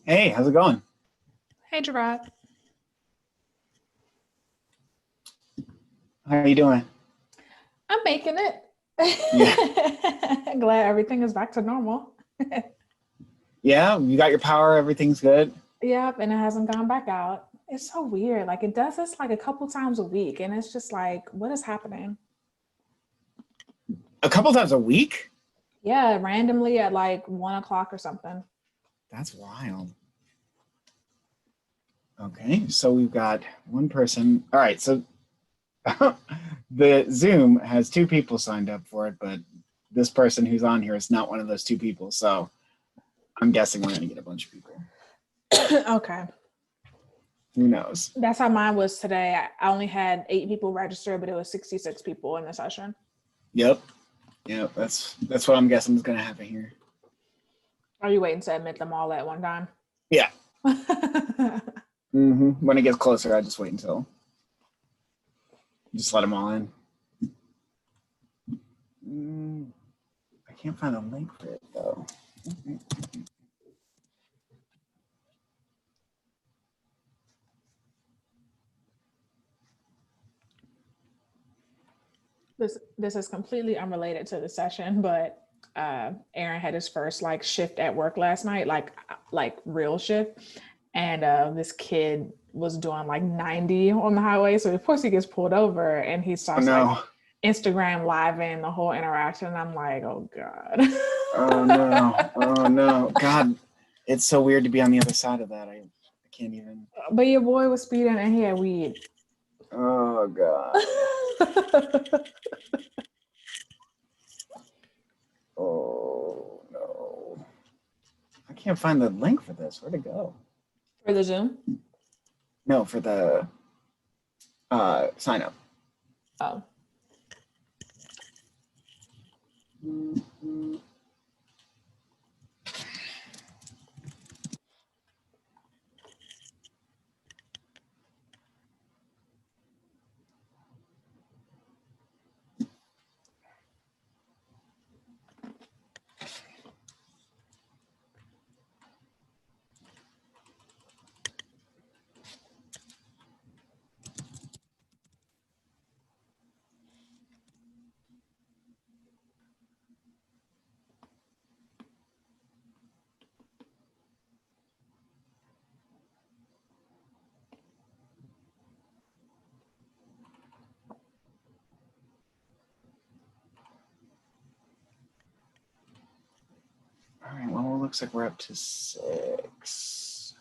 Hey, how's it going? Hey, Jarrod. How are you doing? I'm making it. Yeah. Glad everything is back to normal. Yeah, you got your power, everything's good. Yep, and it hasn't gone back out. It's so weird. Like it does this like a couple times a week, and it's just like, what is happening? A couple times a week? Yeah, randomly at like 1 o'clock or something. That's wild. Okay, so we've got one person. All right, so the Zoom has two people signed up for it, but this person who's on here is not one of those two people. So I'm guessing we're gonna get a bunch of people. Okay. Who knows? That's how mine was today. I only had 8 people registered, but it was 66 people in the session. Yep. Yep, that's what I'm guessing is gonna happen here. Are you waiting to admit them all at one time? Yeah. When it gets closer, I just wait until just let them all in. I can't find a link for it though. This is completely unrelated to the session, but Aaron had his first like shift at work last night, like real shift, and this kid was doing like 90 on the highway. So of course he gets pulled over and he Oh starts like no. Instagram living the whole interaction. And I'm like, oh god. Oh no. Oh no. God, it's so weird to be on the other side of that. I can't even. But your boy was speeding and he had weed. Oh God. Oh no. I can't find the link for this. Where'd it go? For the Zoom. No, for the sign up. Oh. All right. Well, it looks like we're up to 6.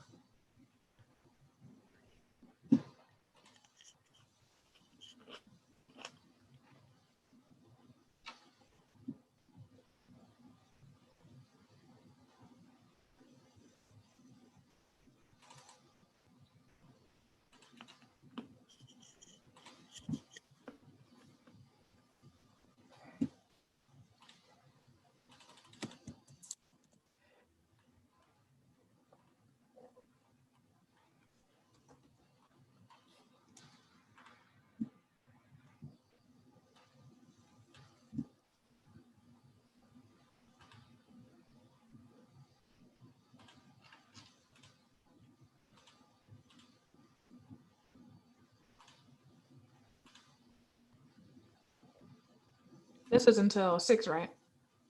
This is until 6, right?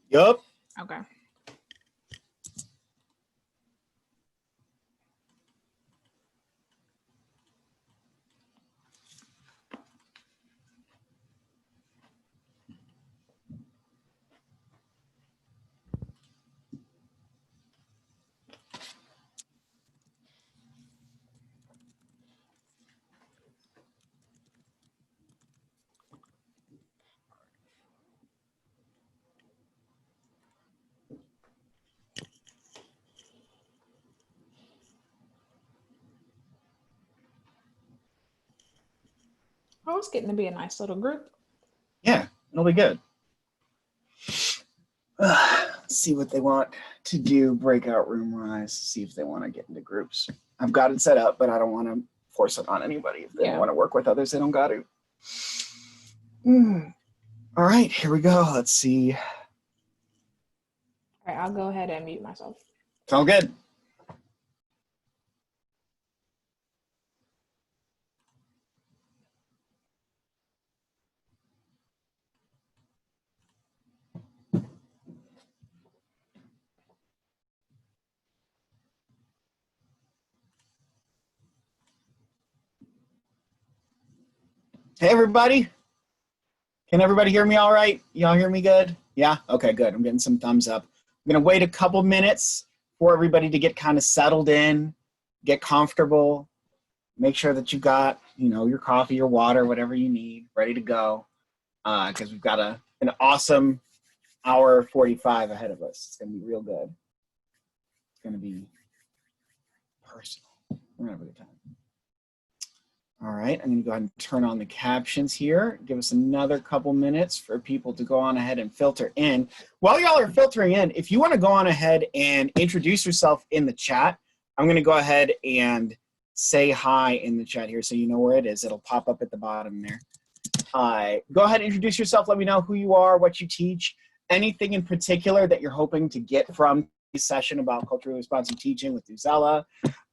Yup. Okay. Oh, it's getting to be a nice little group. Yeah, it'll be good. Let's see what they want to do breakout room wise. See if they want to get into groups. I've got it set up, but I don't want to force it on anybody. If they want to work with others, they don't got to. All right, here we go. Let's see. All right, I'll go ahead and mute myself. It's all good. Hey, everybody. Can everybody hear me all right? Y'all hear me good? Yeah? Okay, good. I'm getting some thumbs up. I'm going to wait a couple minutes for everybody to get kind of settled in, get comfortable, make sure that you've got, your coffee, your water, whatever you need, ready to go, because we've got an awesome hour 45 ahead of us. It's going to be real good. It's going to be personal. We're going to have a good time. All right, I'm going to go ahead and turn on the captions here. Give us another couple minutes for people to go on ahead and filter in. While y'all are filtering in, if you want to go on ahead and introduce yourself in the chat, I'm going to go ahead and say hi in the chat here so you know where it is. It'll pop up at the bottom there. Go ahead and introduce yourself. Let me know who you are, what you teach, anything in particular that you're hoping to get from this session about culturally responsive teaching with Newsela.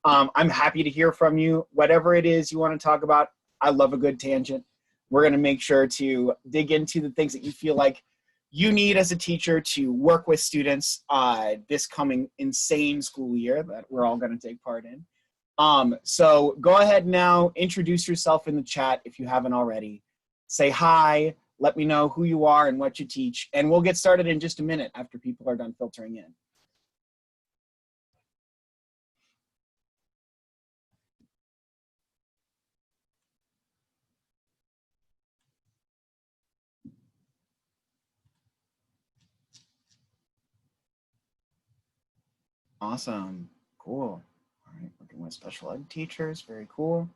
I'm happy to hear from you. Whatever it is you want to talk about, I love a good tangent. We're going to make sure to dig into the things that you feel like you need as a teacher to work with students this coming insane school year that we're all going to take part in. So go ahead now, introduce yourself in the chat if you haven't already. Say hi, let me know who you are and what you teach, and we'll get started in just a minute after people are done filtering in. Awesome, cool. All right, working with special ed teachers, very cool.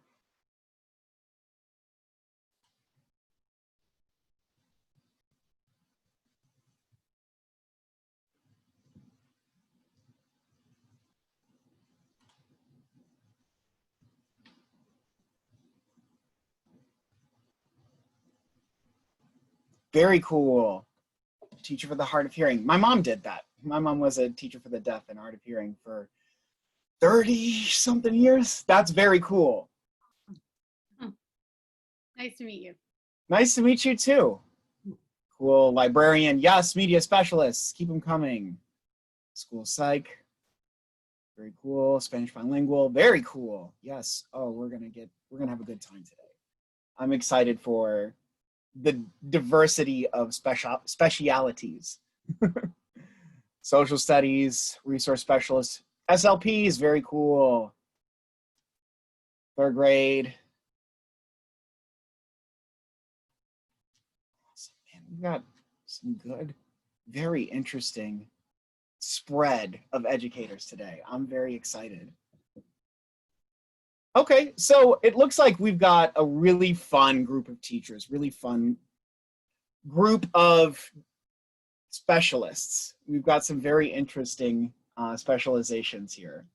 Very cool. Teacher for the hard of hearing. My mom did that. My mom was a teacher for the deaf and hard of hearing for 30-something years. That's very cool. Nice to meet you. Nice to meet you too. Cool. Librarian. Yes. Media specialists. Keep them coming. School psych. Very cool. Spanish bilingual. Very cool. Yes. Oh, we're gonna have a good time today. I'm excited for the diversity of specialities. Social studies, resource specialists, SLPs, very cool. Third grade. Awesome, man. We've got some good, very interesting spread of educators today. I'm very excited. Okay, so it looks like we've got a really fun group of teachers, really fun group of specialists. We've got some very interesting specializations here.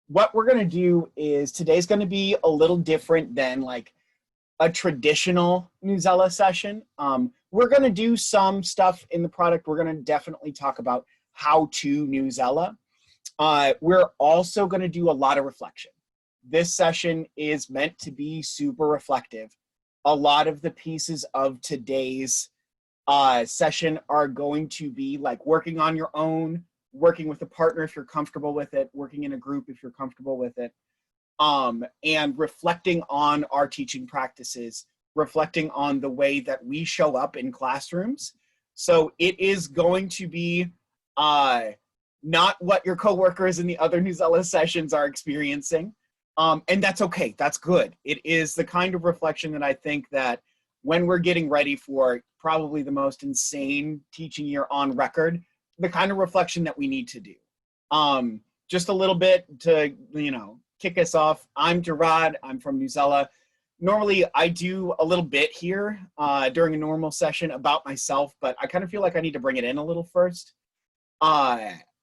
What we're going to do is today's going to be a little different than like a traditional Newsela session. We're going to do some stuff in the product. We're going to definitely talk about how to Newsela. We're also going to do a lot of reflection. This session is meant to be super reflective. A lot of the pieces of today's session are going to be like working on your own, working with a partner if you're comfortable with it, working in a group if you're comfortable with it, and reflecting on our teaching practices, reflecting on the way that we show up in classrooms. So it is going to be not what your coworkers in the other Newsela sessions are experiencing. And that's okay, that's good. It is the kind of reflection that I think that when we're getting ready for probably the most insane teaching year on record, the kind of reflection that we need to do. Just a little bit to, kick us off. I'm Jarrod, I'm from Newsela. Normally I do a little bit here during a normal session about myself, but I kind of feel like I need to bring it in a little first.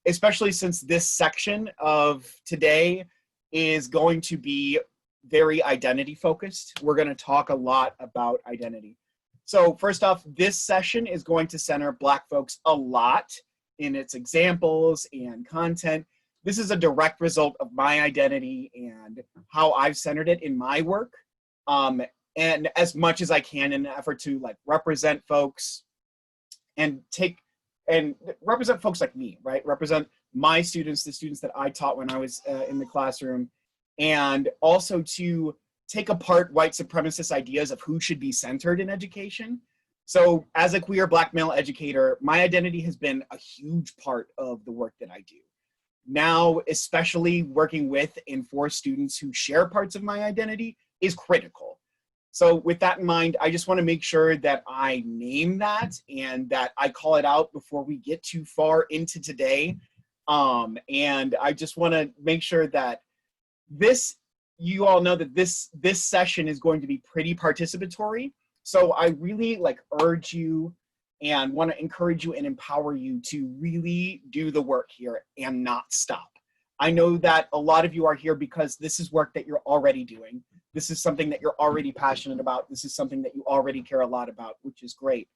Especially since this section of today is going to be very identity focused. We're going to talk a lot about identity. So first off, this session is going to center Black folks a lot in its examples and content. This is a direct result of my identity and how I've centered it in my work. And as much as I can in an effort to like represent folks and represent folks like me, right? Represent my students, the students that I taught when I was in the classroom, and also to take apart white supremacist ideas of who should be centered in education. So as a queer Black male educator, my identity has been a huge part of the work that I do. Now, especially working with and for students who share parts of my identity is critical. So with that in mind, I just want to make sure that I name that and that I call it out before we get too far into today. And I just want to make sure that you all know that this session is going to be pretty participatory. So I really urge you and want to encourage you and empower you to really do the work here and not stop. I know that a lot of you are here because this is work that you're already doing. This is something that you're already passionate about. This is something that you already care a lot about, which is great.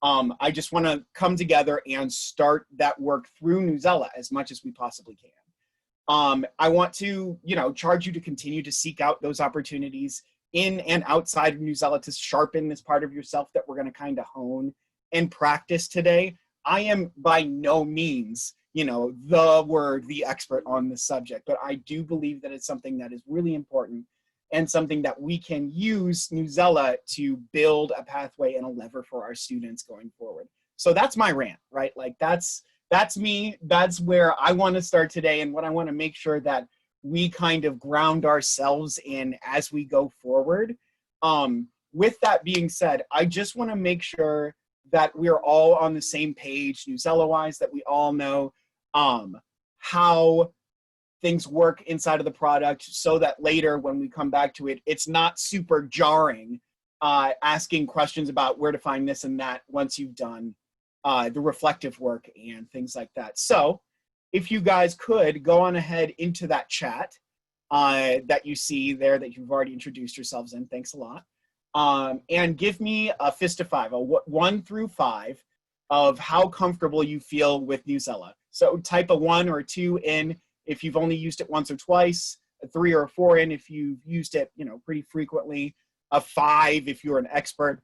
I just want to come together and start that work through Newsela as much as we possibly can. I want to, charge you to continue to seek out those opportunities in and outside of Newsela to sharpen this part of yourself that we're going to kind of hone and practice today. I am by no means, the expert on this subject, but I do believe that it's something that is really important and something that we can use Newsela to build a pathway and a lever for our students going forward. So that's my rant, right? That's me. That's where I want to start today, and what I want to make sure that we kind of ground ourselves in as we go forward. With that being said, I just want to make sure that we're all on the same page, Newsela-wise, that we all know how things work inside of the product, so that later when we come back to it, it's not super jarring asking questions about where to find this and that once you've done the reflective work and things like that. So if you guys could go on ahead into that chat that you see there that you've already introduced yourselves in, thanks a lot, and give me a fist of 5, a 1 through 5 of how comfortable you feel with Newsela. So type a 1 or a 2 in if you've only used it once or twice, a 3 or a 4 in if you've used it, pretty frequently, a 5 if you're an expert.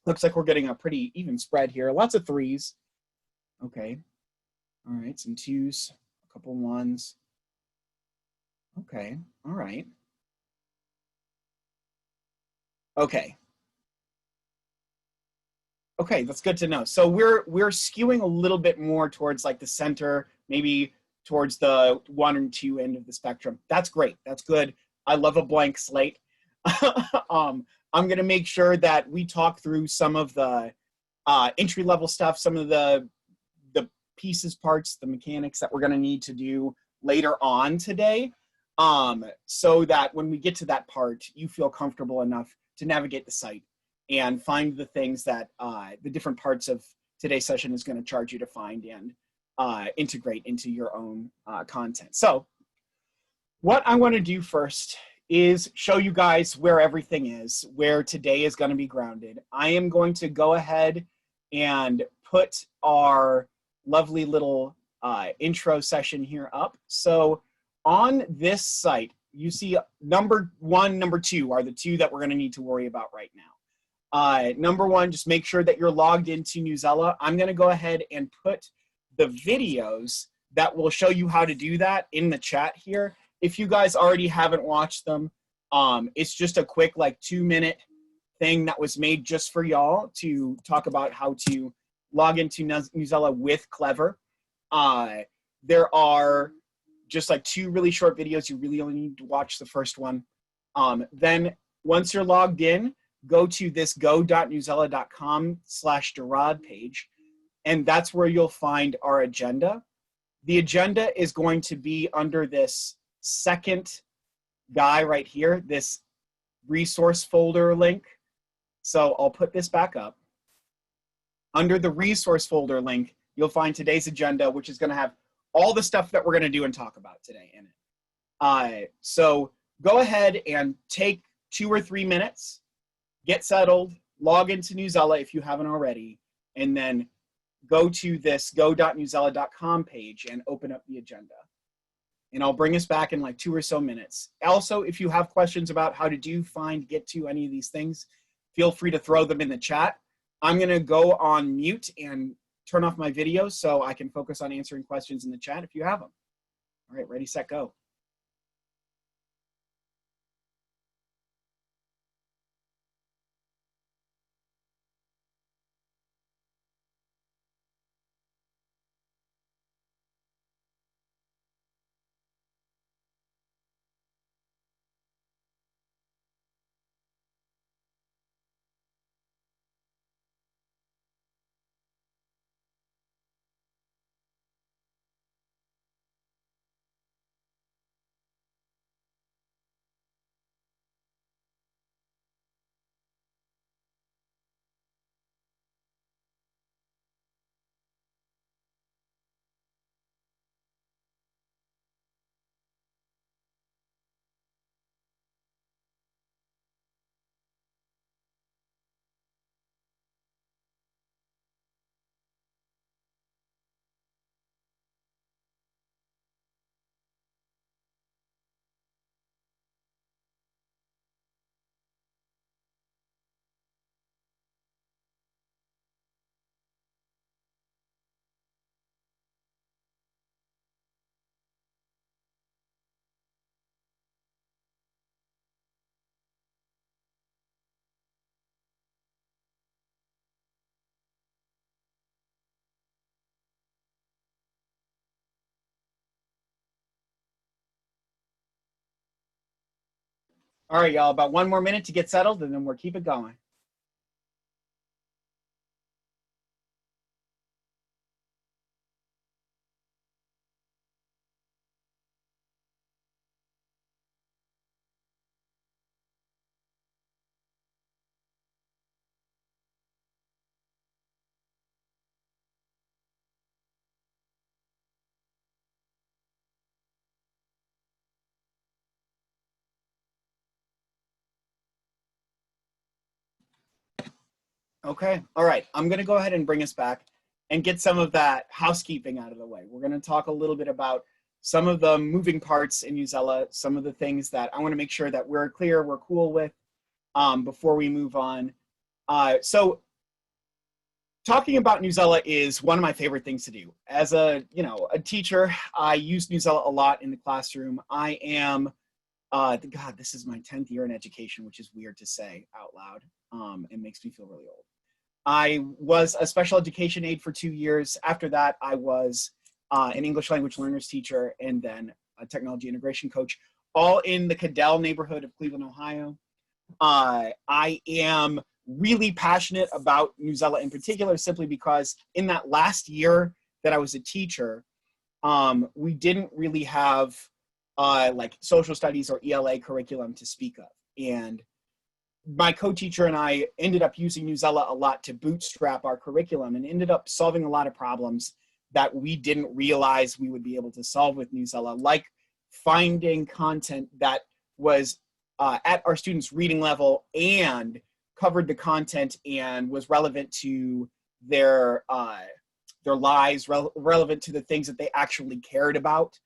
Looks like we're getting a pretty even spread here. Lots of 3s. Okay. All right, some 2s, a couple 1s. Okay, all right. Okay. Okay, that's good to know. So we're skewing a little bit more towards the center, maybe towards the 1 and 2 end of the spectrum. That's great. That's good. I love a blank slate. I'm going to make sure that we talk through some of the entry-level stuff, some of the pieces, parts, the mechanics that we're going to need to do later on today, so that when we get to that part, you feel comfortable enough to navigate the site and find the things that the different parts of today's session is going to charge you to find and integrate into your own content. So what I want to do first is show you guys where everything is, where today is going to be grounded. I am going to go ahead and put our lovely little intro session here up. So on this site, you see number 1, number 2 are the 2 that we're going to need to worry about right now. Number 1, just make sure that you're logged into Newsela. I'm going to go ahead and put the videos that will show you how to do that in the chat here. If you guys already haven't watched them, it's just a quick 2-minute thing that was made just for y'all to talk about how to log into Newsela with Clever. There are just 2 really short videos. You really only need to watch the first one. Then once you're logged in, go to this go.newsela.com/Jarrod page, and that's where you'll find our agenda. The agenda is going to be under this second guy right here, this resource folder link. So I'll put this back up. Under the resource folder link, you'll find today's agenda, which is going to have all the stuff that we're going to do and talk about today in it. So go ahead and take 2 or 3 minutes, get settled, log into Newsela if you haven't already, and then go to this go.newsela.com page and open up the agenda. And I'll bring us back in 2 or so minutes. Also, if you have questions about how to do, find, get to any of these things, feel free to throw them in the chat. I'm going to go on mute and turn off my video so I can focus on answering questions in the chat if you have them. All right, ready, set, go. All right, y'all, about one more minute to get settled and then we'll keep it going. Okay, all right, I'm gonna go ahead and bring us back and get some of that housekeeping out of the way. We're gonna talk a little bit about some of the moving parts in Newsela, some of the things that I wanna make sure that we're clear, we're cool with before we move on. So talking about Newsela is one of my favorite things to do. As a teacher, I use Newsela a lot in the classroom. I am, God, this is my 10th year in education, which is weird to say out loud. It makes me feel really old. I was a special education aide for 2 years. After that, I was an English language learners teacher and then a technology integration coach, all in the Cadell neighborhood of Cleveland, Ohio. I am really passionate about Newsela in particular, simply because in that last year that I was a teacher, we didn't really have like social studies or ELA curriculum to speak of. And my co-teacher and I ended up using Newsela a lot to bootstrap our curriculum and ended up solving a lot of problems that we didn't realize we would be able to solve with Newsela, like finding content that was at our students' reading level and covered the content and was relevant to their lives, relevant to the things that they actually cared about.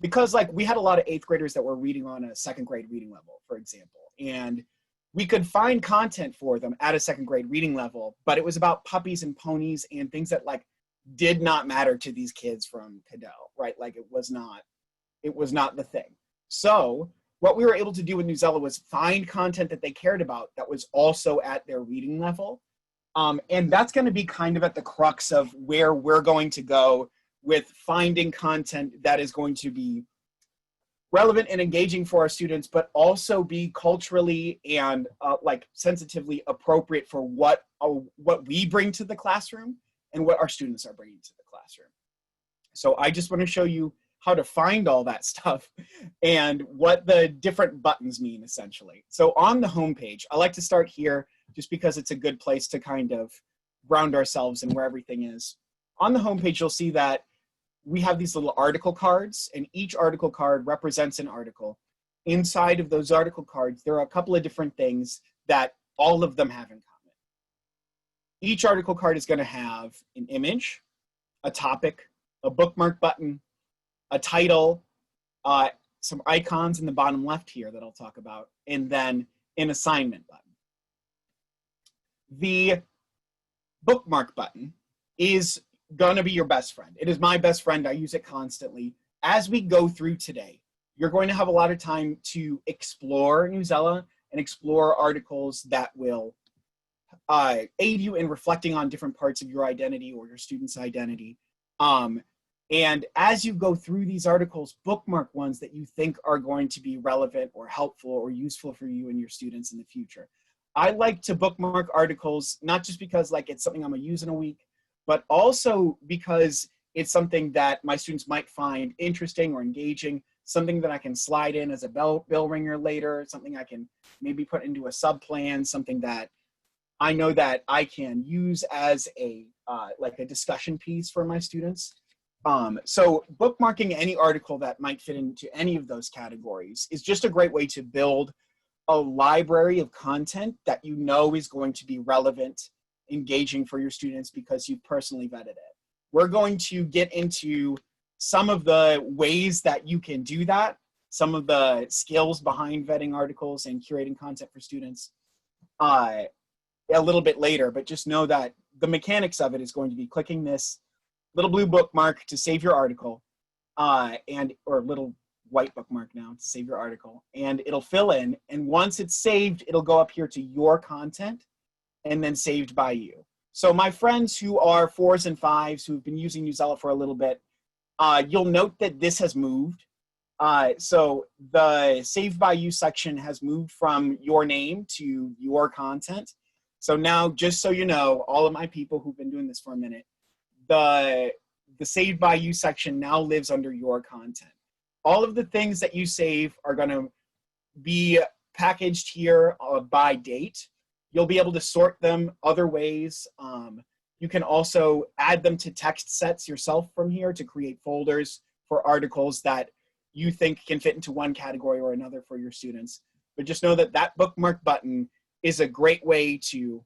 Because like we had a lot of 8th graders that were reading on a 2nd grade reading level, for example, and we could find content for them at a 2nd grade reading level, but it was about puppies and ponies and things that like did not matter to these kids from Cadell, right? Like it was not the thing. So what we were able to do with Newsela was find content that they cared about that was also at their reading level. And that's going to be kind of at the crux of where we're going to go with finding content that is going to be relevant and engaging for our students, but also be culturally and like sensitively appropriate for what we bring to the classroom and what our students are bringing to the classroom. So I just want to show you how to find all that stuff and what the different buttons mean, essentially. So on the homepage, I like to start here just because it's a good place to kind of ground ourselves in where everything is. On the homepage, you'll see that we have these little article cards, and each article card represents an article. Inside of those article cards, there are a couple of different things that all of them have in common. Each article card is going to have an image, a topic, a bookmark button, a title, some icons in the bottom left here that I'll talk about, and then an assignment button. The bookmark button is gonna be your best friend. It is my best friend. I use it constantly. As we go through today, you're going to have a lot of time to explore Newsela and explore articles that will aid you in reflecting on different parts of your identity or your student's identity. And as you go through these articles, bookmark ones that you think are going to be relevant or helpful or useful for you and your students in the future. I like to bookmark articles, not just because like it's something I'm gonna use in a week, but also because it's something that my students might find interesting or engaging, something that I can slide in as a bell ringer later, something I can maybe put into a sub-plan, something that I know that I can use as a like a discussion piece for my students. So bookmarking any article that might fit into any of those categories is just a great way to build a library of content that you know is going to be relevant, engaging for your students because you've personally vetted it. We're going to get into some of the ways that you can do that, some of the skills behind vetting articles and curating content for students a little bit later, but just know that the mechanics of it is going to be clicking this little blue bookmark to save your article, or little white bookmark now to save your article, and it'll fill in. And once it's saved, it'll go up here to your content and then saved by you. So my friends who are 4s and 5s who've been using Newsela for a little bit, you'll note that this has moved. So the Saved by You section has moved from your name to your content. So now, just so you know, all of my people who've been doing this for a minute, the Saved by You section now lives under your content. All of the things that you save are going to be packaged here by date. You'll be able to sort them other ways. You can also add them to text sets yourself from here to create folders for articles that you think can fit into one category or another for your students. But just know that that bookmark button is a great way to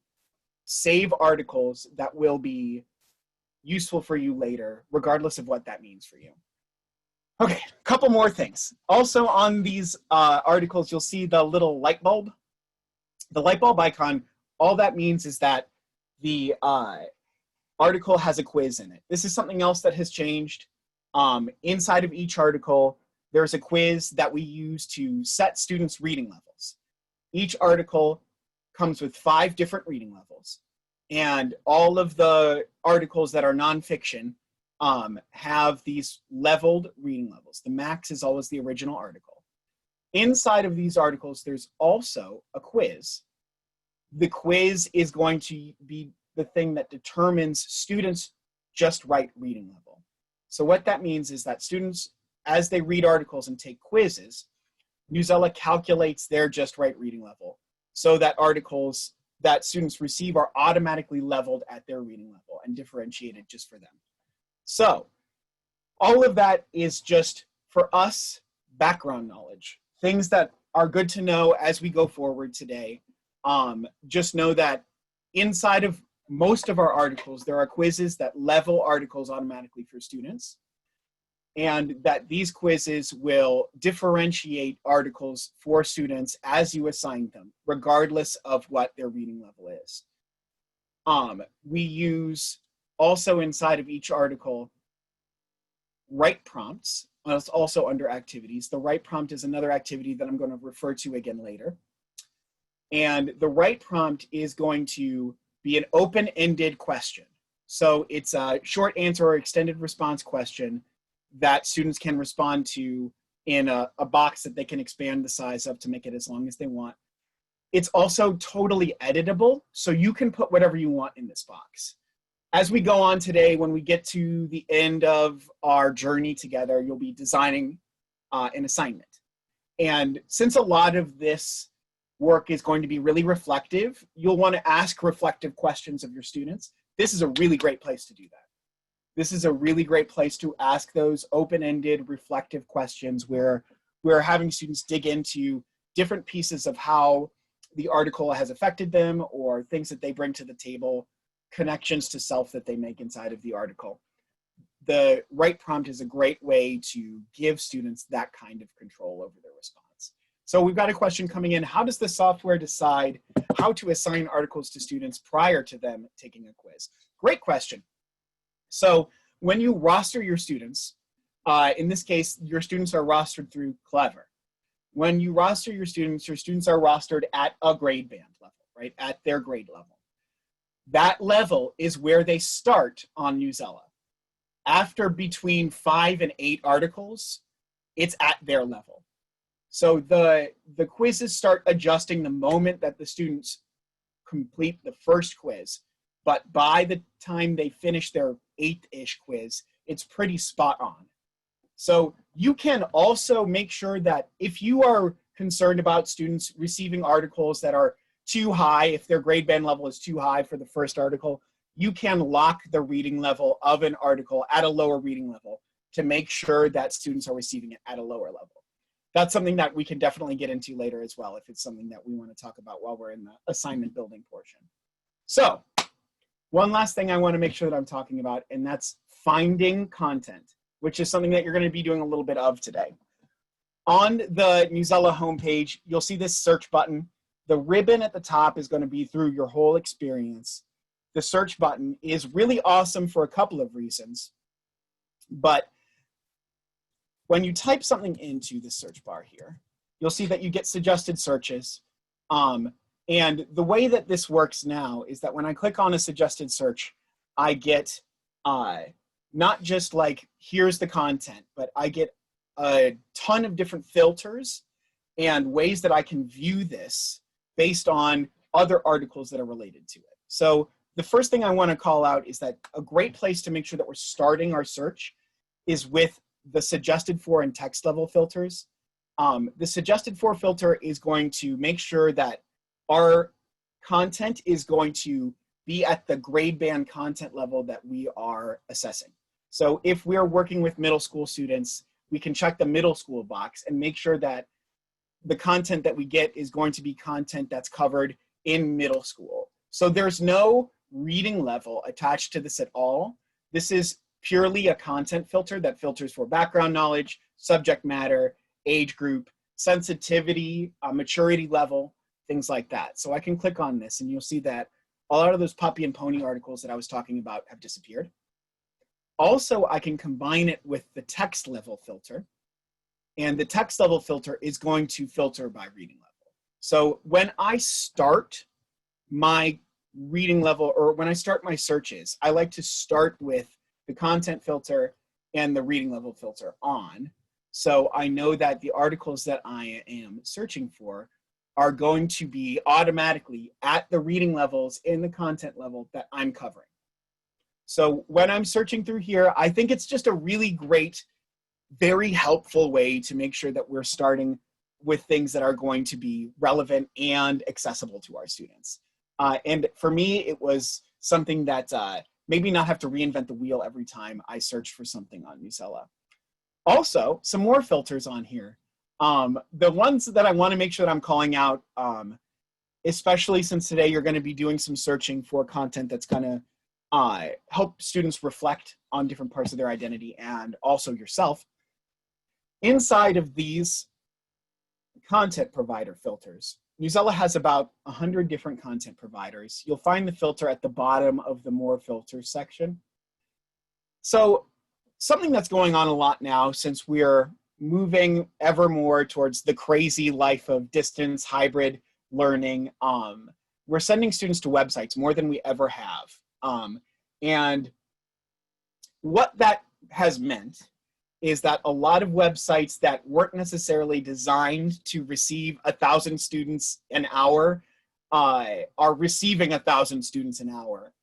save articles that will be useful for you later, regardless of what that means for you. Okay, a couple more things. Also on these articles, you'll see the little light bulb. The light bulb icon, all that means is that the article has a quiz in it. This is something else that has changed. Inside of each article, there's a quiz that we use to set students' reading levels. Each article comes with 5 different reading levels. And all of the articles that are nonfiction have these leveled reading levels. The max is always the original article. Inside of these articles, there's also a quiz. The quiz is going to be the thing that determines students' just right reading level. So what that means is that students, as they read articles and take quizzes, Newsela calculates their just right reading level so that articles that students receive are automatically leveled at their reading level and differentiated just for them. So all of that is just, for us, background knowledge, things that are good to know as we go forward today. Just know that inside of most of our articles, there are quizzes that level articles automatically for students, and that these quizzes will differentiate articles for students as you assign them, regardless of what their reading level is. We use also inside of each article write prompts. It's also under activities. The write prompt is another activity that I'm going to refer to again later. And the write prompt is going to be an open-ended question. So it's a short answer or extended response question that students can respond to in a box that they can expand the size of to make it as long as they want. It's also totally editable, so you can put whatever you want in this box. As we go on today, when we get to the end of our journey together, you'll be designing an assignment. And since a lot of this work is going to be really reflective, you'll want to ask reflective questions of your students. This is a really great place to do that. This is a really great place to ask those open-ended reflective questions where we're having students dig into different pieces of how the article has affected them or things that they bring to the table, connections to self that they make inside of the article. The write prompt is a great way to give students that kind of control over their response. So we've got a question coming in. How does the software decide how to assign articles to students prior to them taking a quiz? Great question. So when you roster your students, in this case, your students are rostered through Clever. When you roster your students are rostered at a grade band level, right? At their grade level. That level is where they start on Newsela. After between 5 and 8 articles, it's at their level. So the quizzes start adjusting the moment that the students complete the first quiz. But by the time they finish their 8th-ish quiz, it's pretty spot on. So you can also make sure that if you are concerned about students receiving articles that are too high, if their grade band level is too high for the first article, you can lock the reading level of an article at a lower reading level to make sure that students are receiving it at a lower level. That's something that we can definitely get into later as well, if it's something that we want to talk about while we're in the assignment building portion. So one last thing I want to make sure that I'm talking about, and that's finding content, which is something that you're going to be doing a little bit of today. On the Newsela homepage, you'll see this search button. The ribbon at the top is going to be through your whole experience. The search button is really awesome for a couple of reasons. But when you type something into the search bar here, you'll see that you get suggested searches. And the way that this works now is that when I click on a suggested search, I get not just like, here's the content, but I get a ton of different filters and ways that I can view this based on other articles that are related to it. So the first thing I want to call out is that a great place to make sure that we're starting our search is with the suggested for and text level filters. The suggested for filter is going to make sure that our content is going to be at the grade band content level that we are assessing. So if we're working with middle school students, we can check the middle school box and make sure that the content that we get is going to be content that's covered in middle school. So there's no reading level attached to this at all. This is purely a content filter that filters for background knowledge, subject matter, age group, sensitivity, maturity level, things like that. So I can click on this and you'll see that a lot of those puppy and pony articles that I was talking about have disappeared. Also, I can combine it with the text level filter. And the text level filter is going to filter by reading level. So when I start my reading level, or when I start my searches, I like to start with the content filter and the reading level filter on. So I know that the articles that I am searching for are going to be automatically at the reading levels in the content level that I'm covering. So when I'm searching through here, I think it's just a really great, very helpful way to make sure that we're starting with things that are going to be relevant and accessible to our students. And for me, it was something that made me not have to reinvent the wheel every time I searched for something on Newsela. Also, some more filters on here. The ones that I want to make sure that I'm calling out, especially since today you're going to be doing some searching for content that's going to help students reflect on different parts of their identity and also yourself. Inside of these content provider filters, Newsela has about 100 different content providers. You'll find the filter at the bottom of the more filters section. So something that's going on a lot now, since we're moving ever more towards the crazy life of distance hybrid learning, we're sending students to websites more than we ever have. And what that has meant is that a lot of websites that weren't necessarily designed to receive 1,000 students an hour are receiving 1,000 students an hour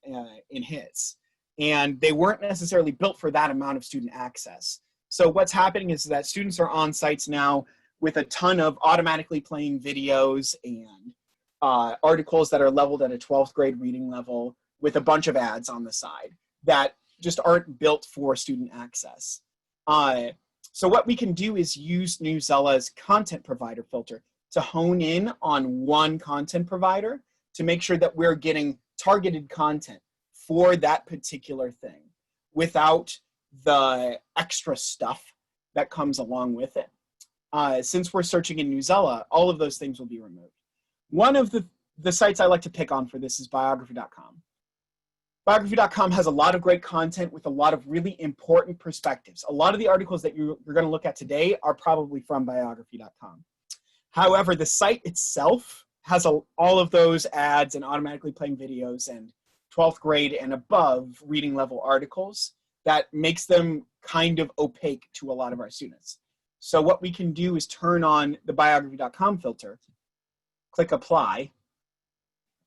in hits. And they weren't necessarily built for that amount of student access. So what's happening is that students are on sites now with a ton of automatically playing videos and articles that are leveled at a 12th grade reading level with a bunch of ads on the side that just aren't built for student access. So what we can do is use Newsela's content provider filter to hone in on one content provider to make sure that we're getting targeted content for that particular thing without the extra stuff that comes along with it. Since we're searching in Newsela, all of those things will be removed. One of the sites I like to pick on for this is biography.com. Biography.com has a lot of great content with a lot of really important perspectives. A lot of the articles that you're going to look at today are probably from biography.com. However, the site itself has all of those ads and automatically playing videos and 12th grade and above reading level articles that makes them kind of opaque to a lot of our students. So what we can do is turn on the biography.com filter, click apply,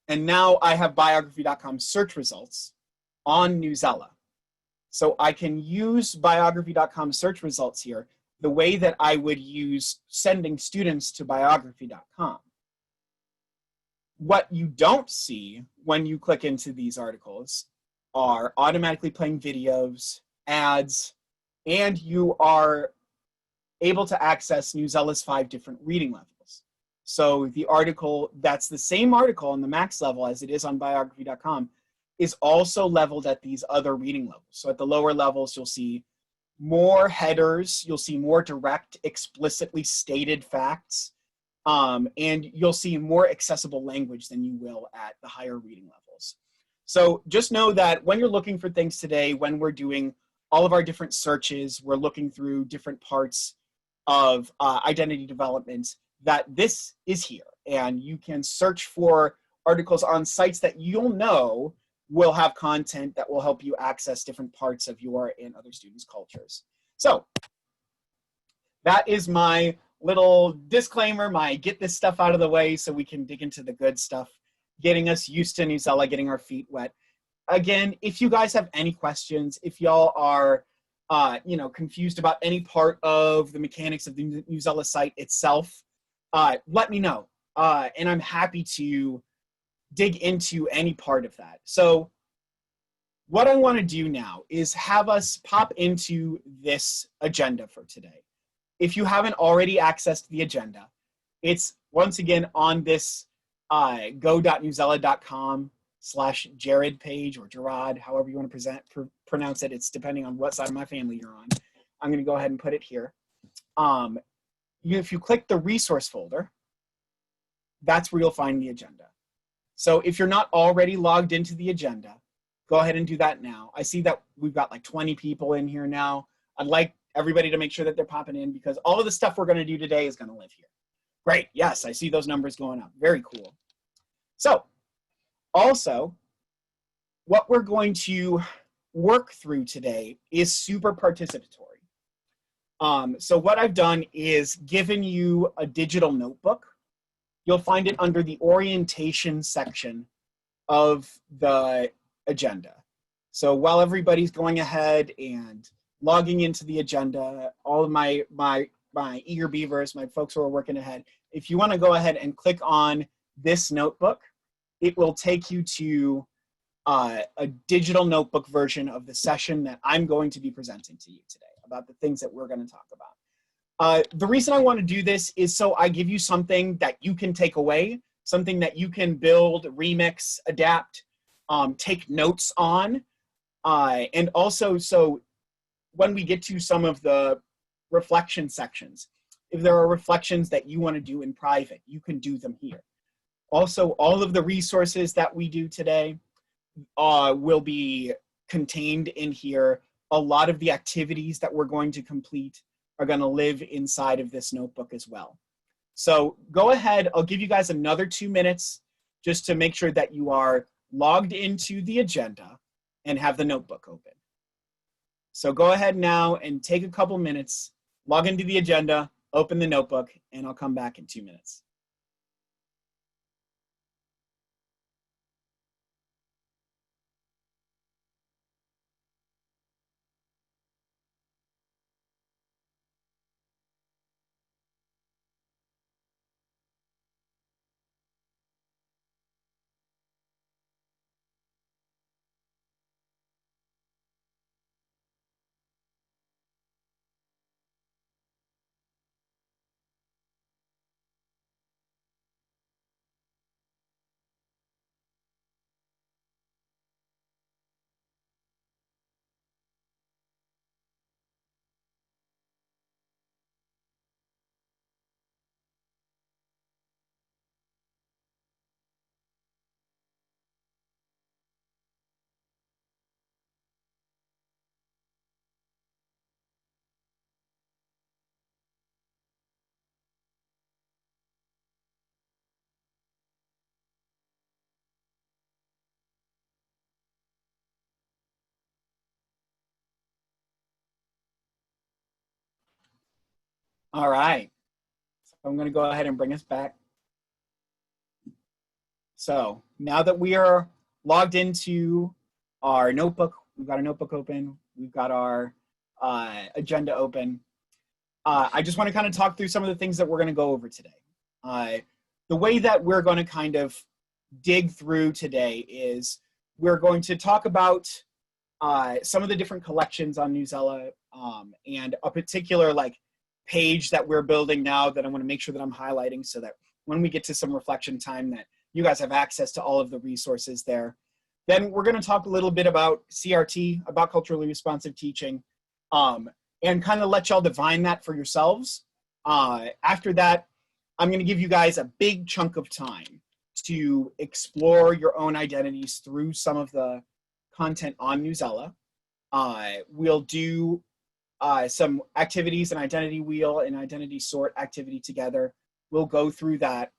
and now I have biography.com search results on Newsela. So I can use biography.com search results here the way that I would use sending students to biography.com. What you don't see when you click into these articles are automatically playing videos, ads, and you are able to access Newsela's 5 different reading levels. So the article, that's the same article on the max level as it is on biography.com, is also leveled at these other reading levels. So at the lower levels, you'll see more headers, you'll see more direct, explicitly stated facts, and you'll see more accessible language than you will at the higher reading levels. So just know that when you're looking for things today, when we're doing all of our different searches, we're looking through different parts of identity development, that this is here. And you can search for articles on sites that you'll know will have content that will help you access different parts of your and other students' cultures. So that is my little disclaimer, my get this stuff out of the way so we can dig into the good stuff, getting us used to Newsela, getting our feet wet. Again, if you guys have any questions, if y'all are confused about any part of the mechanics of the Newsela site itself, let me know. And I'm happy to dig into any part of that. So what I want to do now is have us pop into this agenda for today. If you haven't already accessed the agenda, it's once again on this go.newsela.com/Jarrod page, or Jarrod, however you want to pronounce it. It's depending on what side of my family you're on. I'm going to go ahead and put it here. If you click the resource folder, that's where you'll find the agenda. So if you're not already logged into the agenda, go ahead and do that now. I see that we've got like 20 people in here now. I'd like everybody to make sure that they're popping in, because all of the stuff we're going to do today is going to live here. Great. Yes, I see those numbers going up. Very cool. So also, what we're going to work through today is super participatory. So what I've done is given you a digital notebook. You'll find it under the orientation section of the agenda. So while everybody's going ahead and logging into the agenda, all of my eager beavers, my folks who are working ahead, if you want to go ahead and click on this notebook, it will take you to a digital notebook version of the session that I'm going to be presenting to you today about the things that we're going to talk about. The reason I want to do this is so I give you something that you can take away, something that you can build, remix, adapt, take notes on, and also so when we get to some of the reflection sections, if there are reflections that you want to do in private, you can do them here. Also, all of the resources that we do today will be contained in here. A lot of the activities that we're going to complete are going to live inside of this notebook as well. So go ahead, I'll give you guys another 2 minutes just to make sure that you are logged into the agenda and have the notebook open. So go ahead now and take a couple minutes, log into the agenda, open the notebook, and I'll come back in 2 minutes. All right, so I'm going to go ahead and bring us back. So now that we are logged into our notebook, we've got a notebook open, we've got our agenda open. I just want to kind of talk through some of the things that we're going to go over today. The way that we're going to kind of dig through today is we're going to talk about some of the different collections on Newsela, and a particular like page that we're building now that I want to make sure that I'm highlighting so that when we get to some reflection time that you guys have access to all of the resources there. Then we're going to talk a little bit about CRT, about culturally responsive teaching, and kind of let y'all define that for yourselves. After that, I'm going to give you guys a big chunk of time to explore your own identities through some of the content on Newsela. We'll do some activities, an identity wheel and identity sort activity together. We'll go through that.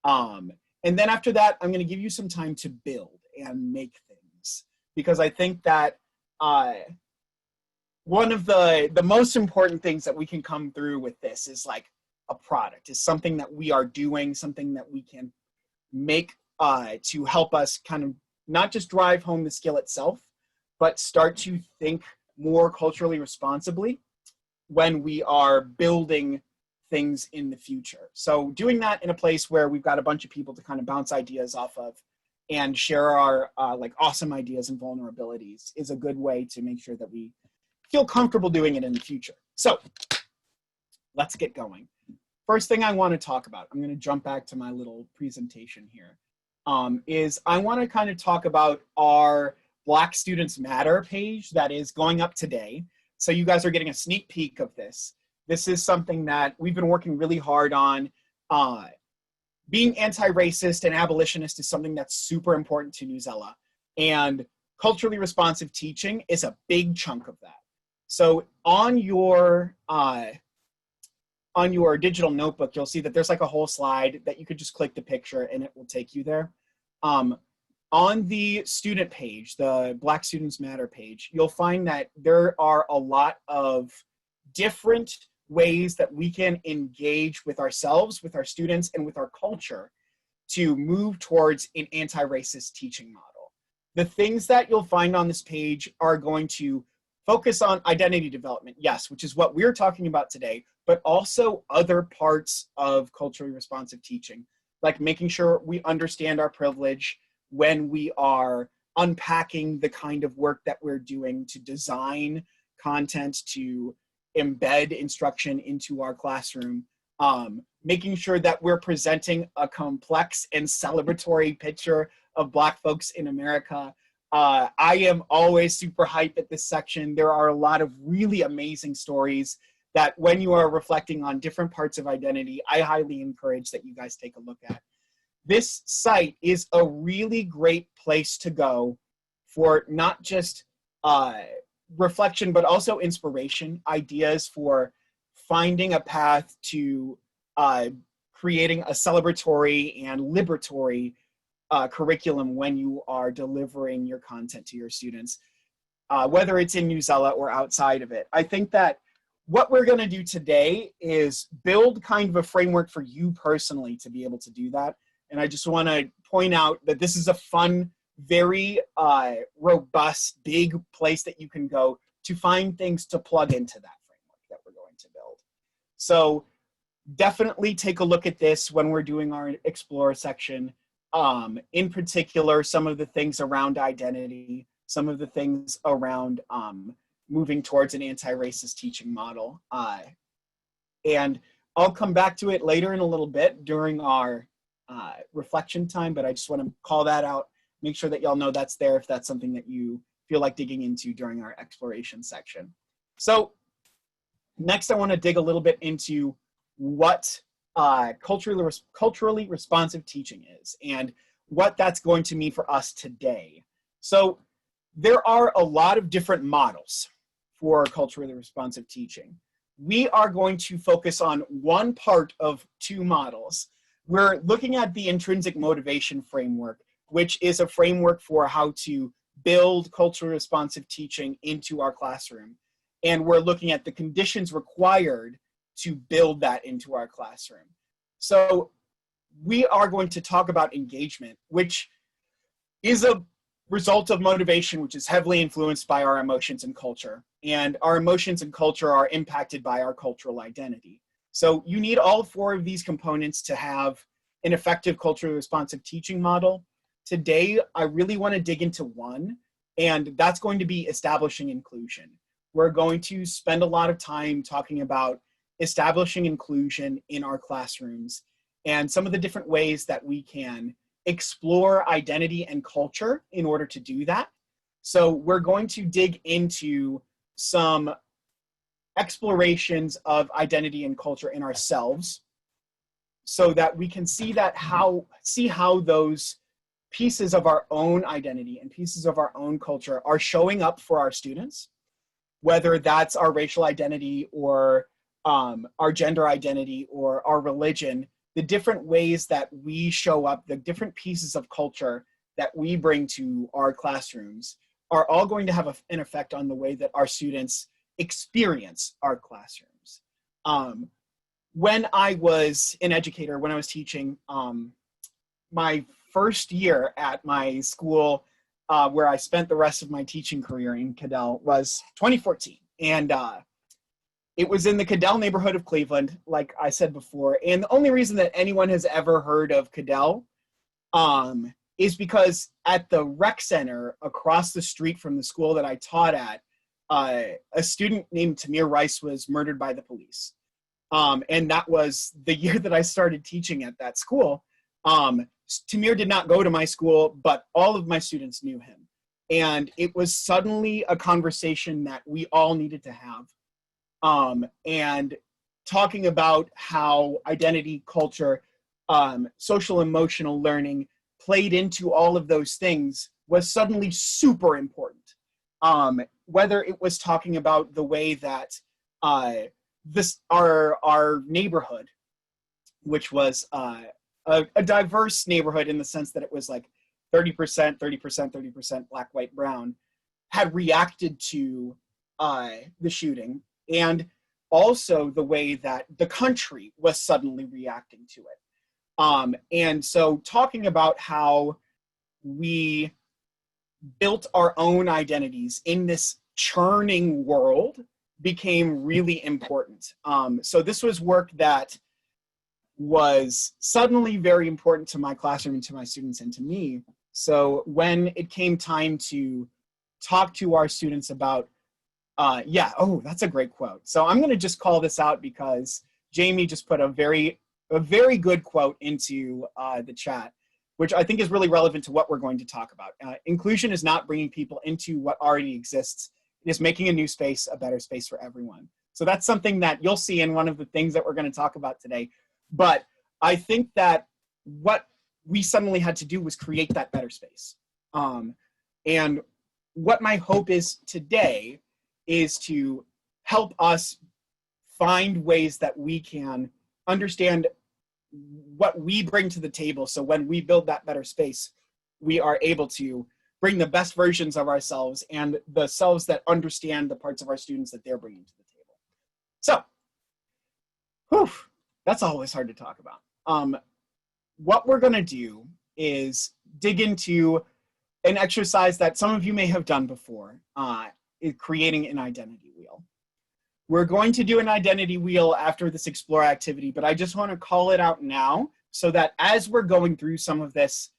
And then after that, I'm going to give you some time to build and make things, because I think that one of the most important things that we can come through with this is like a product, is something that we are doing, something that we can make to help us kind of not just drive home the skill itself, but start to think more culturally responsibly when we are building things in the future. So doing that in a place where we've got a bunch of people to kind of bounce ideas off of and share our like awesome ideas and vulnerabilities is a good way to make sure that we feel comfortable doing it in the future. So let's get going. First thing I want to talk about, I'm going to jump back to my little presentation here, is I want to kind of talk about our Black Students Matter page that is going up today. So you guys are getting a sneak peek of this. This is something that we've been working really hard on. Being anti-racist and abolitionist is something that's super important to Newsela. And culturally responsive teaching is a big chunk of that. So on your digital notebook, you'll see that there's like a whole slide that you could just click the picture and it will take you there. On the student page, the Black Students Matter page, you'll find that there are a lot of different ways that we can engage with ourselves, with our students, and with our culture to move towards an anti-racist teaching model. The things that you'll find on this page are going to focus on identity development, yes, which is what we're talking about today, but also other parts of culturally responsive teaching, like making sure we understand our privilege when we are unpacking the kind of work that we're doing to design content, to embed instruction into our classroom, making sure that we're presenting a complex and celebratory picture of Black folks in America. I am always super hyped at this section. There are a lot of really amazing stories that when you are reflecting on different parts of identity, I highly encourage that you guys take a look at. This site is a really great place to go for not just reflection, but also inspiration, ideas for finding a path to creating a celebratory and liberatory curriculum when you are delivering your content to your students, whether it's in Newsela or outside of it. I think that what we're going to do today is build kind of a framework for you personally to be able to do that. And I just want to point out that this is a fun, very robust, big place that you can go to find things to plug into that framework that we're going to build. So definitely take a look at this when we're doing our Explore section. In particular, some of the things around identity, some of the things around moving towards an anti-racist teaching model. And I'll come back to it later in a little bit during our reflection time, but I just want to call that out, make sure that y'all know that's there if that's something that you feel like digging into during our exploration section. So next I want to dig a little bit into what culturally responsive teaching is and what that's going to mean for us today. So there are a lot of different models for culturally responsive teaching. We are going to focus on one part of two models. We're looking at the intrinsic motivation framework, which is a framework for how to build culturally responsive teaching into our classroom. And we're looking at the conditions required to build that into our classroom. So we are going to talk about engagement, which is a result of motivation, which is heavily influenced by our emotions and culture. And our emotions and culture are impacted by our cultural identity. So you need all four of these components to have an effective culturally responsive teaching model. Today, I really want to dig into one, and that's going to be establishing inclusion. We're going to spend a lot of time talking about establishing inclusion in our classrooms and some of the different ways that we can explore identity and culture in order to do that. So we're going to dig into some explorations of identity and culture in ourselves so that we can see how those pieces of our own identity and pieces of our own culture are showing up for our students, whether that's our racial identity or our gender identity or our religion. The different ways that we show up, the different pieces of culture that we bring to our classrooms are all going to have an effect on the way that our students experience our classrooms. When I was an educator, when I was teaching, my first year at my school, where I spent the rest of my teaching career in Cadell, was 2014. And it was in the Cadell neighborhood of Cleveland, like I said before. And the only reason that anyone has ever heard of Cadell is because at the rec center across the street from the school that I taught at, a student named Tamir Rice was murdered by the police. And that was the year that I started teaching at that school. Tamir did not go to my school, but all of my students knew him. And it was suddenly a conversation that we all needed to have. And talking about how identity, culture, social emotional learning played into all of those things was suddenly super important. Whether it was talking about the way that our neighborhood, which was a diverse neighborhood in the sense that it was like 30%, 30%, 30% black, white, brown, had reacted to the shooting, and also the way that the country was suddenly reacting to it. And so talking about how we built our own identities in this churning world became really important. So this was work that was suddenly very important to my classroom and to my students and to me. So when it came time to talk to our students about, that's a great quote. So I'm gonna just call this out because Jamie just put a very good quote into the chat, which I think is really relevant to what we're going to talk about. Inclusion is not bringing people into what already exists. It is making a new space, a better space for everyone. So that's something that you'll see in one of the things that we're going to talk about today. But I think that what we suddenly had to do was create that better space. And what my hope is today is to help us find ways that we can understand what we bring to the table. So when we build that better space, we are able to bring the best versions of ourselves and the selves that understand the parts of our students that they're bringing to the table. So, that's always hard to talk about. What we're gonna do is dig into an exercise that some of you may have done before, is creating an identity wheel. We're going to do an identity wheel after this explore activity, but I just want to call it out now so that as we're going through some of this,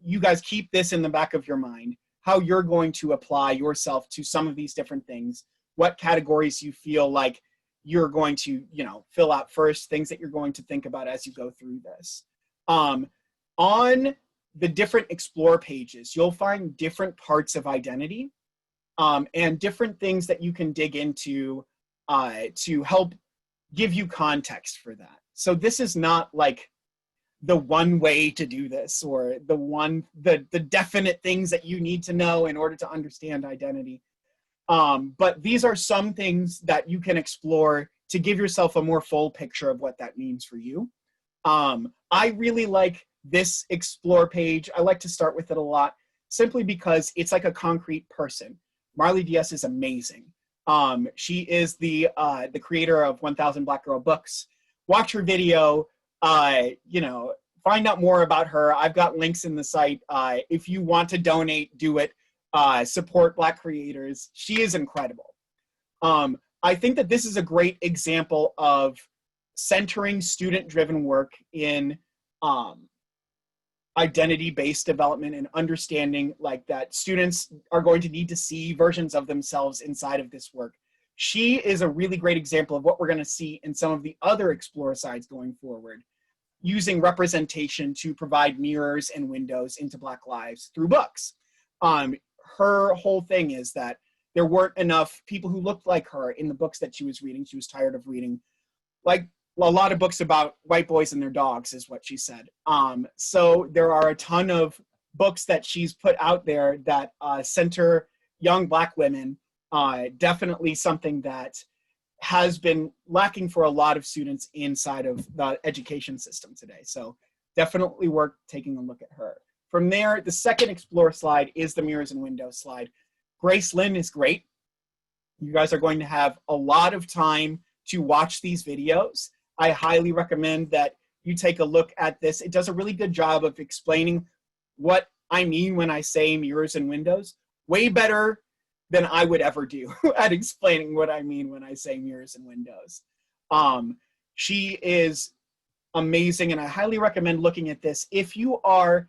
you guys keep this in the back of your mind, how you're going to apply yourself to some of these different things, what categories you feel like you're going to, fill out first, things that you're going to think about as you go through this. On the different explore pages, you'll find different parts of identity and different things that you can dig into to help give you context for that. So this is not like the one way to do this or the definite things that you need to know in order to understand identity. But these are some things that you can explore to give yourself a more full picture of what that means for you. I really like this explore page. I like to start with it a lot simply because it's like a concrete person. Marley Diaz is amazing. She is the creator of 1000 Black Girl Books. Watch her video, find out more about her. I've got links in the site. If you want to donate, do it. Support Black creators. She is incredible. I think that this is a great example of centering student-driven work in identity-based development and understanding like that students are going to need to see versions of themselves inside of this work. She is a really great example of what we're going to see in some of the other Explore sides going forward, using representation to provide mirrors and windows into Black lives through books. Her whole thing is that there weren't enough people who looked like her in the books that she was reading. She was tired of reading like a lot of books about white boys and their dogs is what she said. So there are a ton of books that she's put out there that center young Black women. Definitely something that has been lacking for a lot of students inside of the education system today. So definitely worth taking a look at her. From there, the second Explore slide is the Mirrors and Windows slide. Grace Lynn is great. You guys are going to have a lot of time to watch these videos. I highly recommend that you take a look at this. It does a really good job of explaining what I mean when I say mirrors and windows, way better than I would ever do at explaining what I mean when I say mirrors and windows. She is amazing, and I highly recommend looking at this. If you are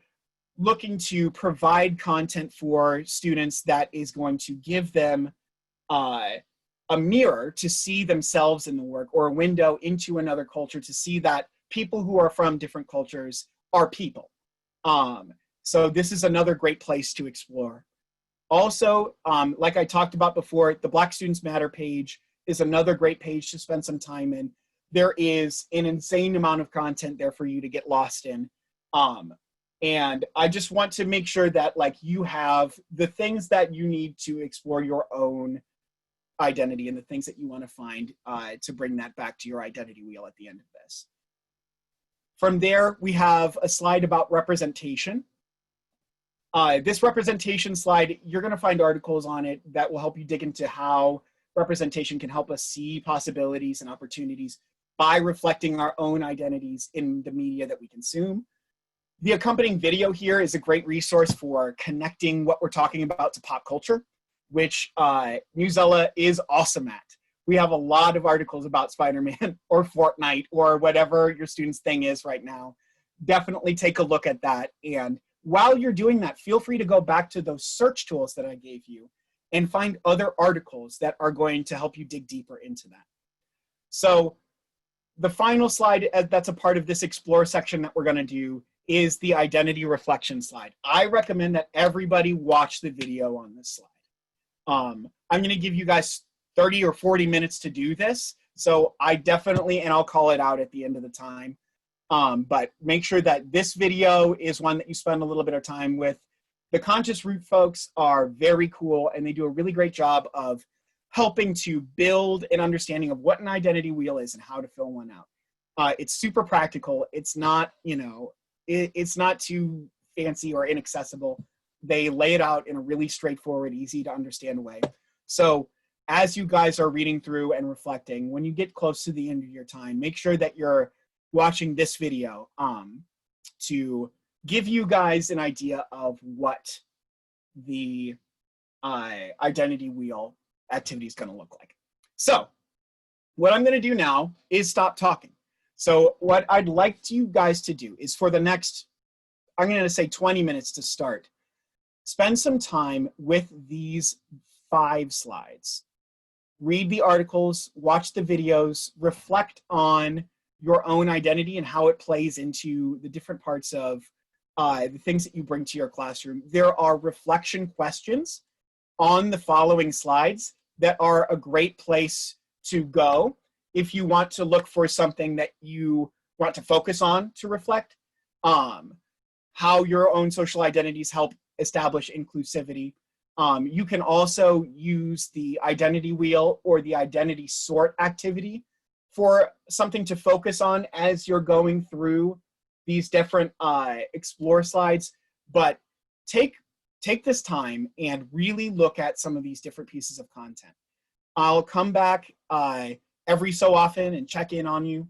looking to provide content for students that is going to give them a mirror to see themselves in the work, or a window into another culture to see that people who are from different cultures are people. So this is another great place to explore. Also, like I talked about before, the Black Students Matter page is another great page to spend some time in. There is an insane amount of content there for you to get lost in. And I just want to make sure that like you have the things that you need to explore your own identity and the things that you want to find to bring that back to your identity wheel at the end of this. From there, we have a slide about representation. This representation slide, you're going to find articles on it that will help you dig into how representation can help us see possibilities and opportunities by reflecting our own identities in the media that we consume. The accompanying video here is a great resource for connecting what we're talking about to pop culture, which Newsela is awesome at. We have a lot of articles about Spider-Man or Fortnite or whatever your student's thing is right now. Definitely take a look at that. And while you're doing that, feel free to go back to those search tools that I gave you and find other articles that are going to help you dig deeper into that. So the final slide that's a part of this explore section that we're going to do is the identity reflection slide. I recommend that everybody watch the video on this slide. I'm going to give you guys 30 or 40 minutes to do this. So I definitely, and I'll call it out at the end of the time. But make sure that this video is one that you spend a little bit of time with. The Conscious Root folks are very cool, and they do a really great job of helping to build an understanding of what an identity wheel is and how to fill one out. It's super practical. It's not, you know, it's not too fancy or inaccessible. They lay it out in a really straightforward, easy to understand way. So as you guys are reading through and reflecting, when you get close to the end of your time, make sure that you're watching this video to give you guys an idea of what the identity wheel activity is going to look like. So what I'm going to do now is stop talking. So what I'd like you guys to do is for the next, I'm going to say 20 minutes to start, spend some time with these 5 slides. Read the articles, watch the videos, reflect on your own identity and how it plays into the different parts of the things that you bring to your classroom. There are reflection questions on the following slides that are a great place to go if you want to look for something that you want to focus on to reflect. How your own social identities help establish inclusivity. You can also use the identity wheel or the identity sort activity for something to focus on as you're going through these different explore slides. But take this time and really look at some of these different pieces of content. I'll come back every so often and check in on you.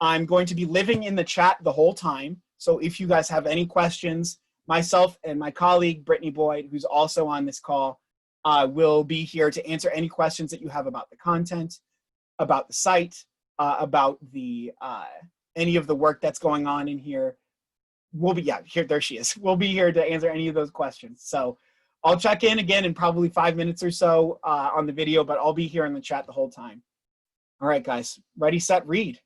I'm going to be living in the chat the whole time. So if you guys have any questions, myself and my colleague, Brittany Boyd, who's also on this call, will be here to answer any questions that you have about the content, about the site, about the any of the work that's going on in here. We'll be, yeah, here, there she is. We'll be here to answer any of those questions. So I'll check in again in probably 5 minutes or so on the video, but I'll be here in the chat the whole time. All right, guys, ready, set, read.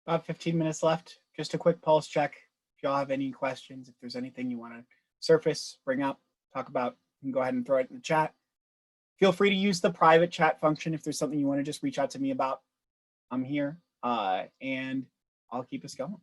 About 15 minutes left. Just a quick pulse check. If y'all have any questions, if there's anything you want to surface, bring up, talk about, you can go ahead and throw it in the chat. Feel free to use the private chat function if there's something you want to just reach out to me about. I'm here, and I'll keep us going.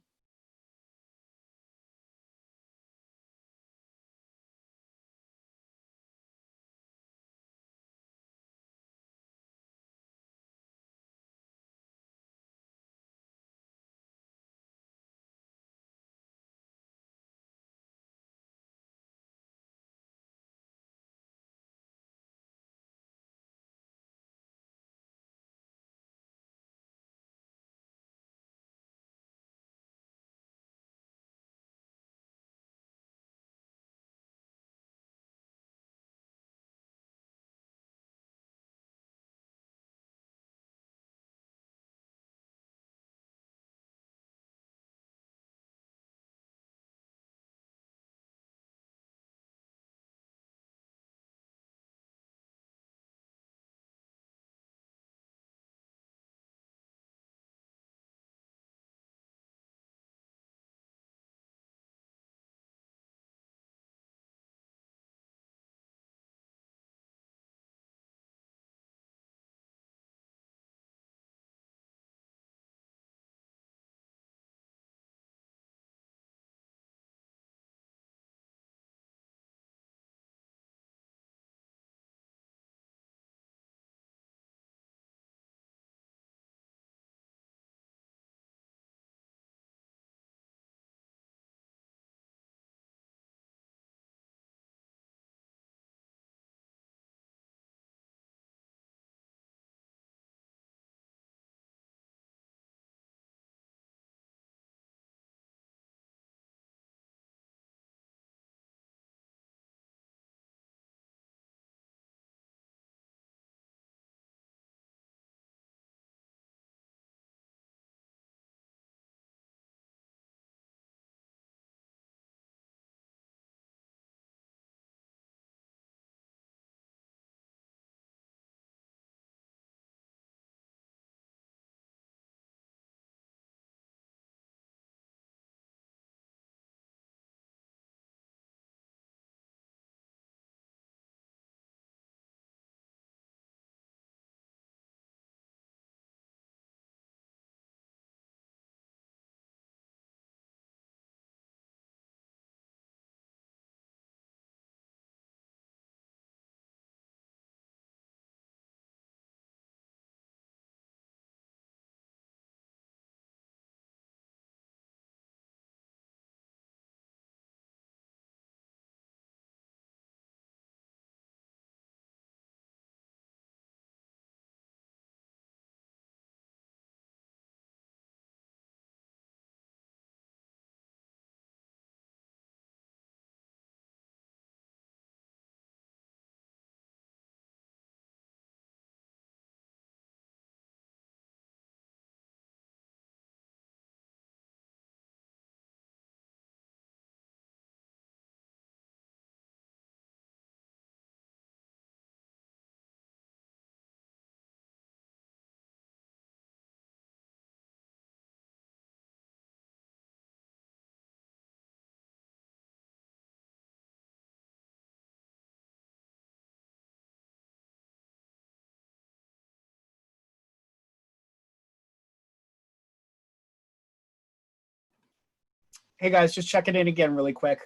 Hey guys, just checking in again really quick.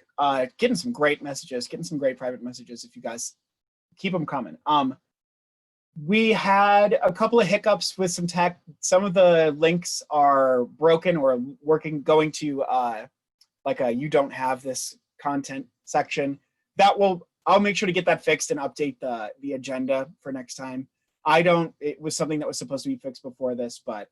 Getting some great messages, getting some great private messages if you guys keep them coming. We had a couple of hiccups with some tech. Some of the links are broken or going to like a you don't have this content section. I'll make sure to get that fixed and update the agenda for next time. It was something that was supposed to be fixed before this, but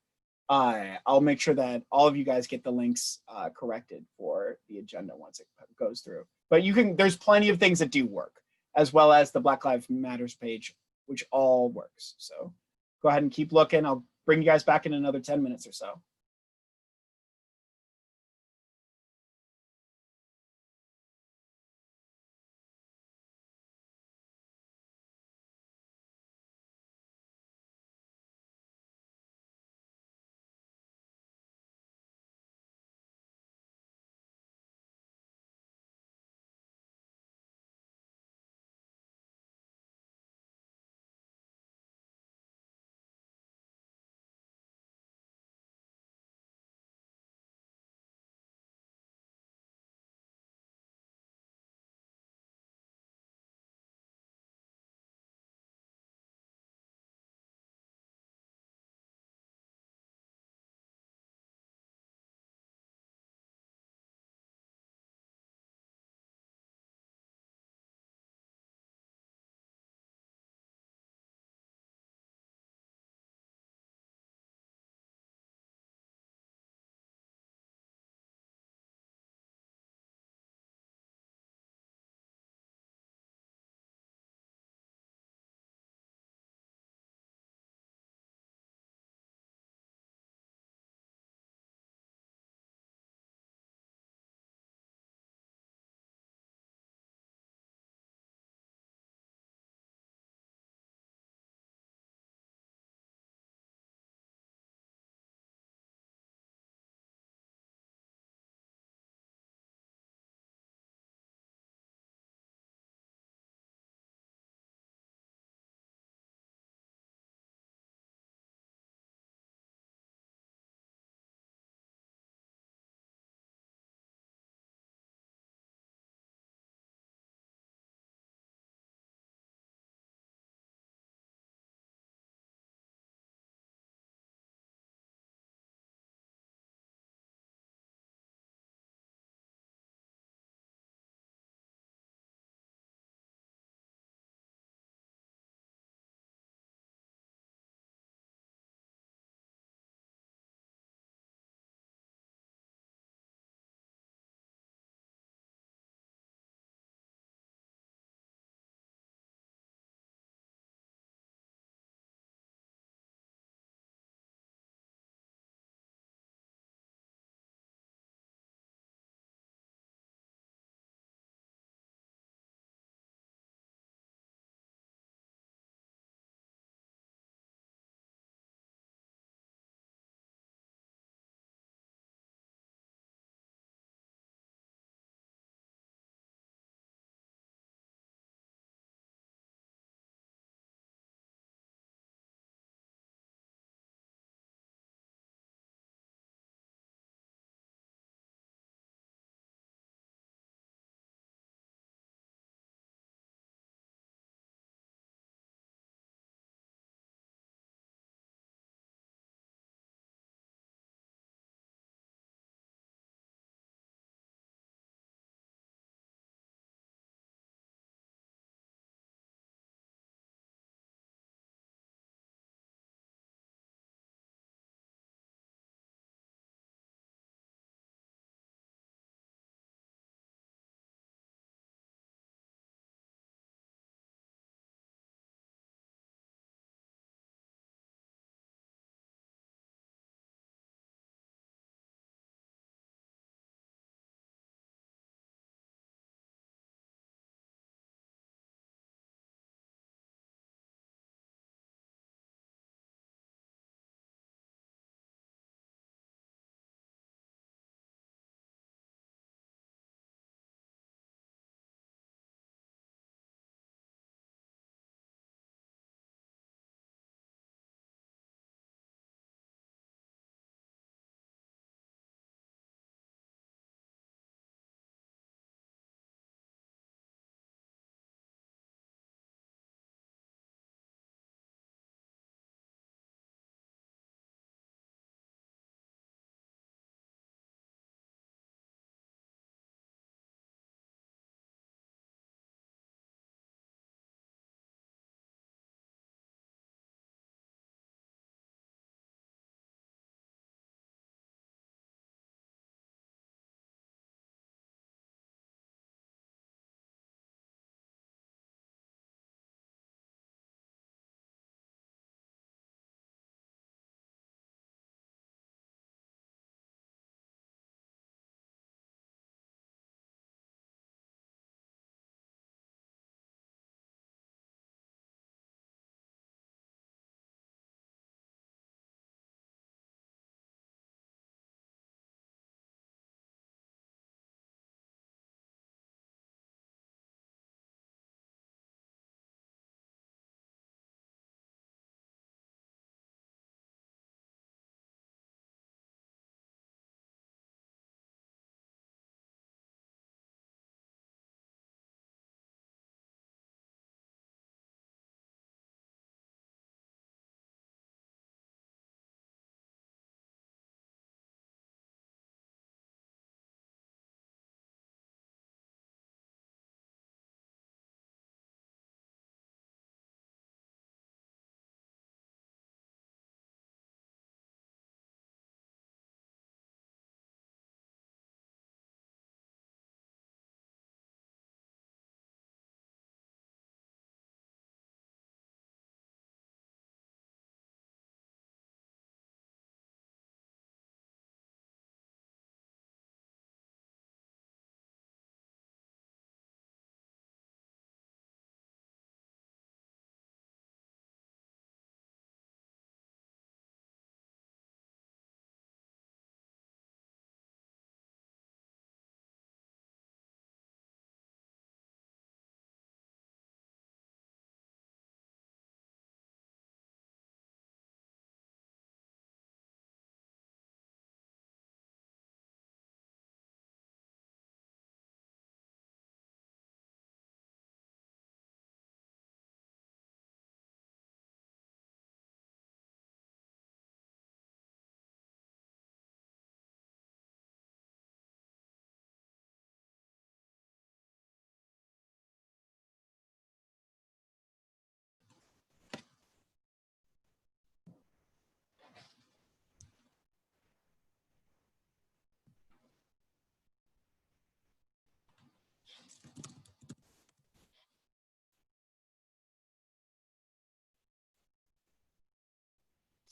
I'll make sure that all of you guys get the links corrected for the agenda once it goes through. But there's plenty of things that do work, as well as the Black Lives Matters page, which all works. So go ahead and keep looking. I'll bring you guys back in another 10 minutes or so.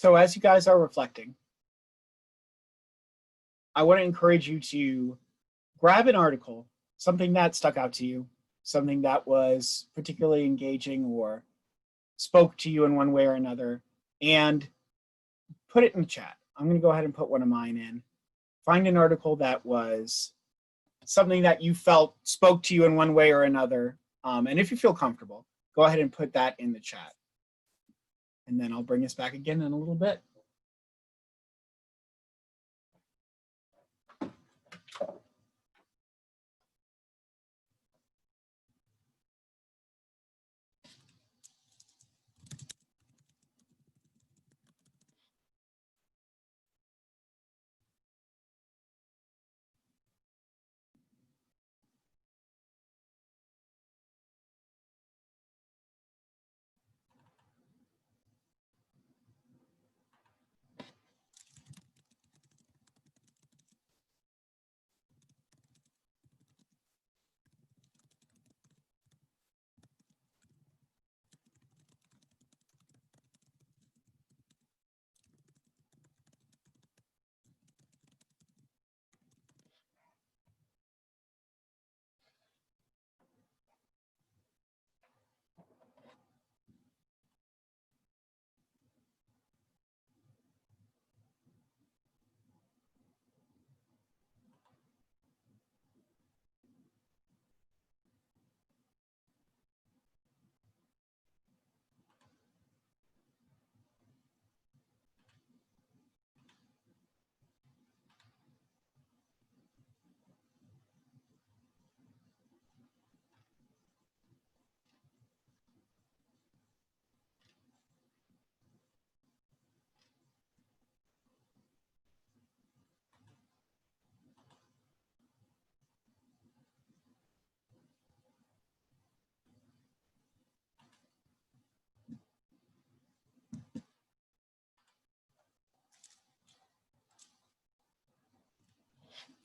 So as you guys are reflecting, I want to encourage you to grab an article, something that stuck out to you, something that was particularly engaging or spoke to you in one way or another, and put it in the chat. I'm going to go ahead and put one of mine in. Find an article that was something that you felt spoke to you in one way or another. And if you feel comfortable, go ahead and put that in the chat. And then I'll bring us back again in a little bit.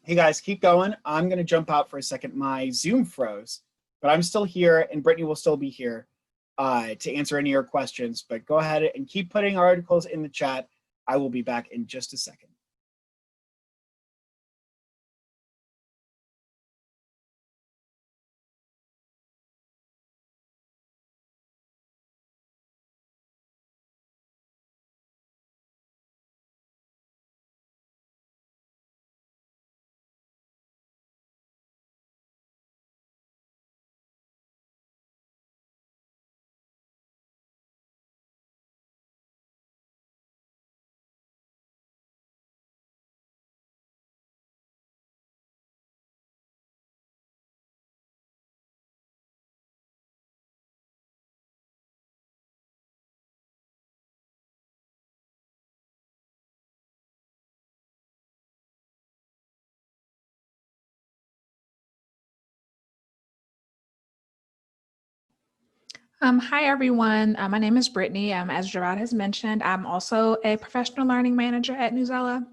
Hey guys, keep going. I'm going to jump out for a second. My Zoom froze, but I'm still here and Brittany will still be here to answer any of your questions. But go ahead and keep putting articles in the chat. I will be back in just a second. Hi, everyone. My name is Brittany. As Jarrod has mentioned, I'm also a professional learning manager at Newsela.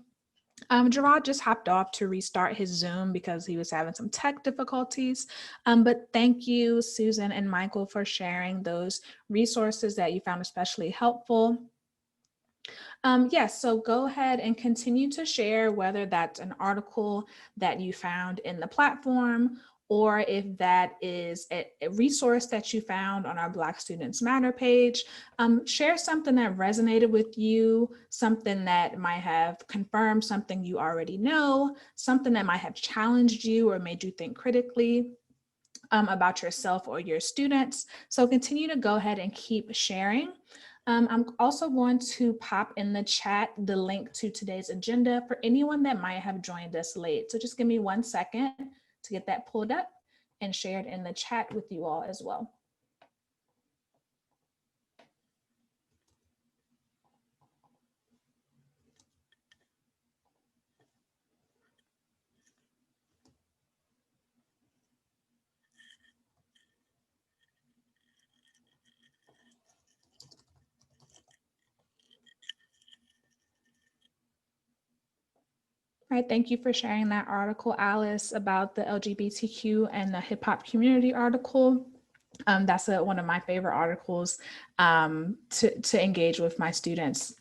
Jarrod just hopped off to restart his Zoom because he was having some tech difficulties. But thank you, Susan and Michael, for sharing those resources that you found especially helpful. Yes, so go ahead and continue to share, whether that's an article that you found in the platform, or if that is a resource that you found on our Black Students Matter page. Share something that resonated with you, something that might have confirmed something you already know, something that might have challenged you or made you think critically about yourself or your students. So continue to go ahead and keep sharing. I'm also going to pop in the chat the link to today's agenda for anyone that might have joined us late. So just give me 1 second to get that pulled up and shared in the chat with you all as well. Right, thank you for sharing that article, Alice, about the LGBTQ and the hip hop community article. That's one of my favorite articles to engage with my students.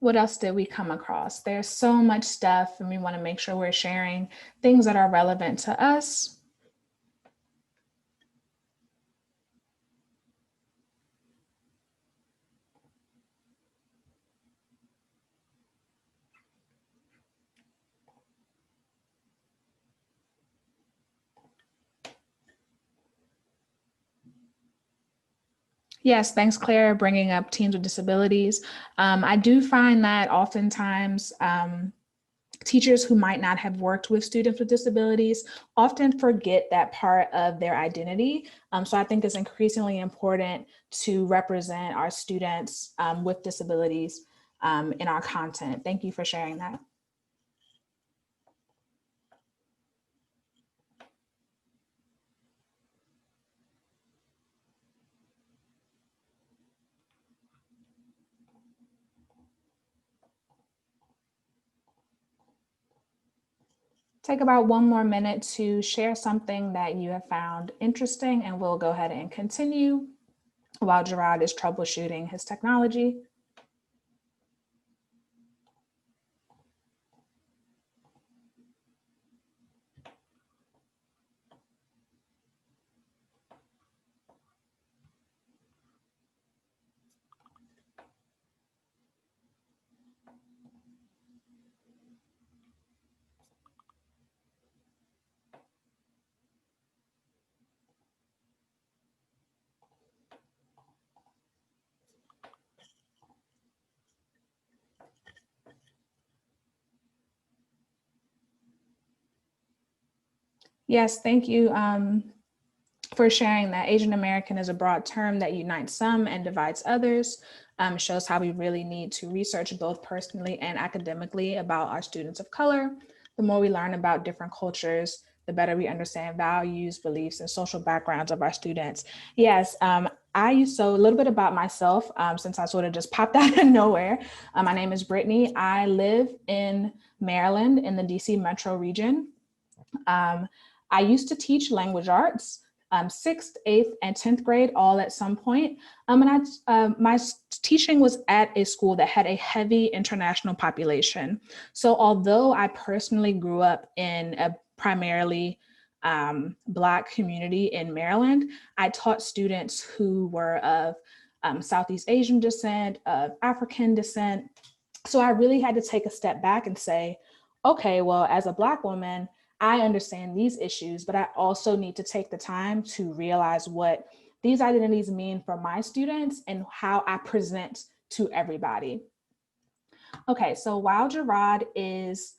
What else did we come across? There's so much stuff, and we want to make sure we're sharing things that are relevant to us. Yes, thanks, Claire, bringing up teens with disabilities. I do find that oftentimes teachers who might not have worked with students with disabilities often forget that part of their identity. So I think it's increasingly important to represent our students with disabilities in our content. Thank you for sharing that. Take about 1 more minute to share something that you have found interesting, and we'll go ahead and continue while Jarrod is troubleshooting his technology. Yes, thank you for sharing that. Asian American is a broad term that unites some and divides others. Shows how we really need to research both personally and academically about our students of color. The more we learn about different cultures, the better we understand values, beliefs, and social backgrounds of our students. Yes, so a little bit about myself, since I sort of just popped out of nowhere. My name is Brittany. I live in Maryland in the DC metro region. I used to teach language arts, 6th, 8th, and 10th grade, all at some point. My teaching was at a school that had a heavy international population. So although I personally grew up in a primarily Black community in Maryland, I taught students who were of Southeast Asian descent, of African descent. So I really had to take a step back and say, okay, well, as a Black woman, I understand these issues, but I also need to take the time to realize what these identities mean for my students and how I present to everybody. Okay, so while Jarrod is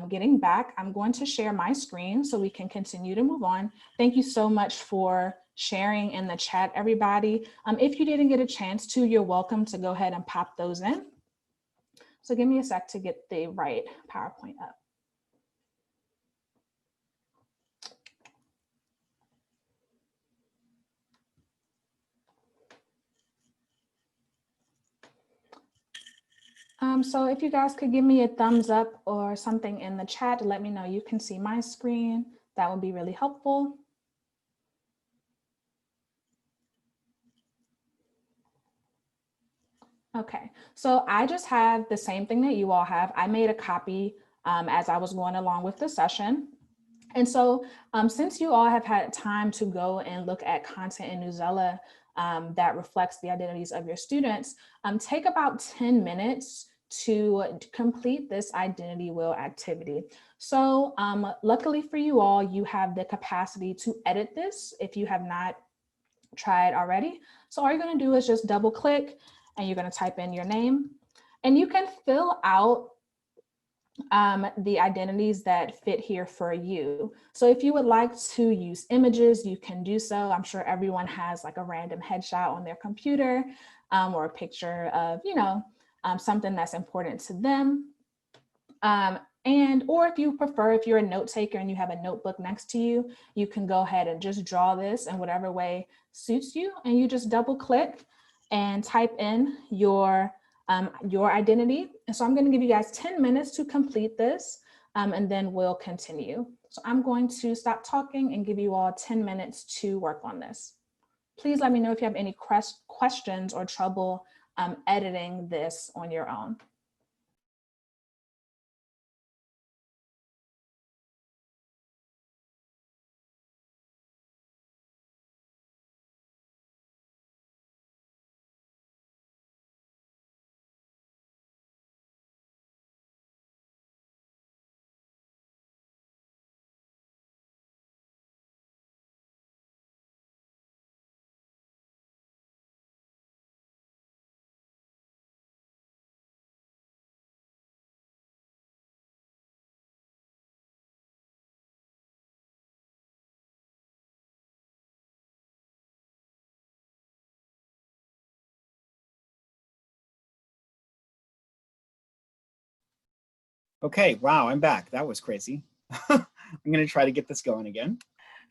getting back, I'm going to share my screen so we can continue to move on. Thank you so much for sharing in the chat, everybody. If you didn't get a chance to, you're welcome to go ahead and pop those in. So give me a sec to get the right PowerPoint up. So if you guys could give me a thumbs up or something in the chat to let me know you can see my screen, that would be really helpful. Okay, so I just have the same thing that you all have. I made a copy as I was going along with the session. And so since you all have had time to go and look at content in Newsela that reflects the identities of your students, take about 10 minutes to complete this identity wheel activity. So luckily for you all, you have the capacity to edit this if you have not tried already. So all you're gonna do is just double click and you're gonna type in your name and you can fill out the identities that fit here for you. So if you would like to use images, you can do so. I'm sure everyone has like a random headshot on their computer or a picture of, something that's important to them. Or if you prefer, if you're a note taker and you have a notebook next to you, you can go ahead and just draw this in whatever way suits you. And you just double click and type in your identity. And so I'm going to give you guys 10 minutes to complete this and then we'll continue. So I'm going to stop talking and give you all 10 minutes to work on this. Please let me know if you have any questions or trouble editing this on your own. Okay, wow, I'm back. That was crazy. I'm gonna try to get this going again.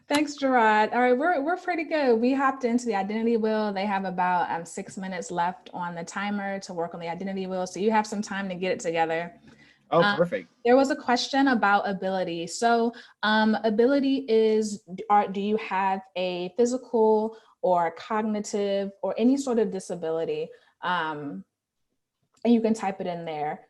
Thanks, Jarrod. All right, we're pretty good. We hopped into the identity wheel. They have about 6 minutes left on the timer to work on the identity wheel, so you have some time to get it together. Oh, perfect. There was a question about ability. So ability is, do you have a physical or cognitive or any sort of disability? And you can type it in there.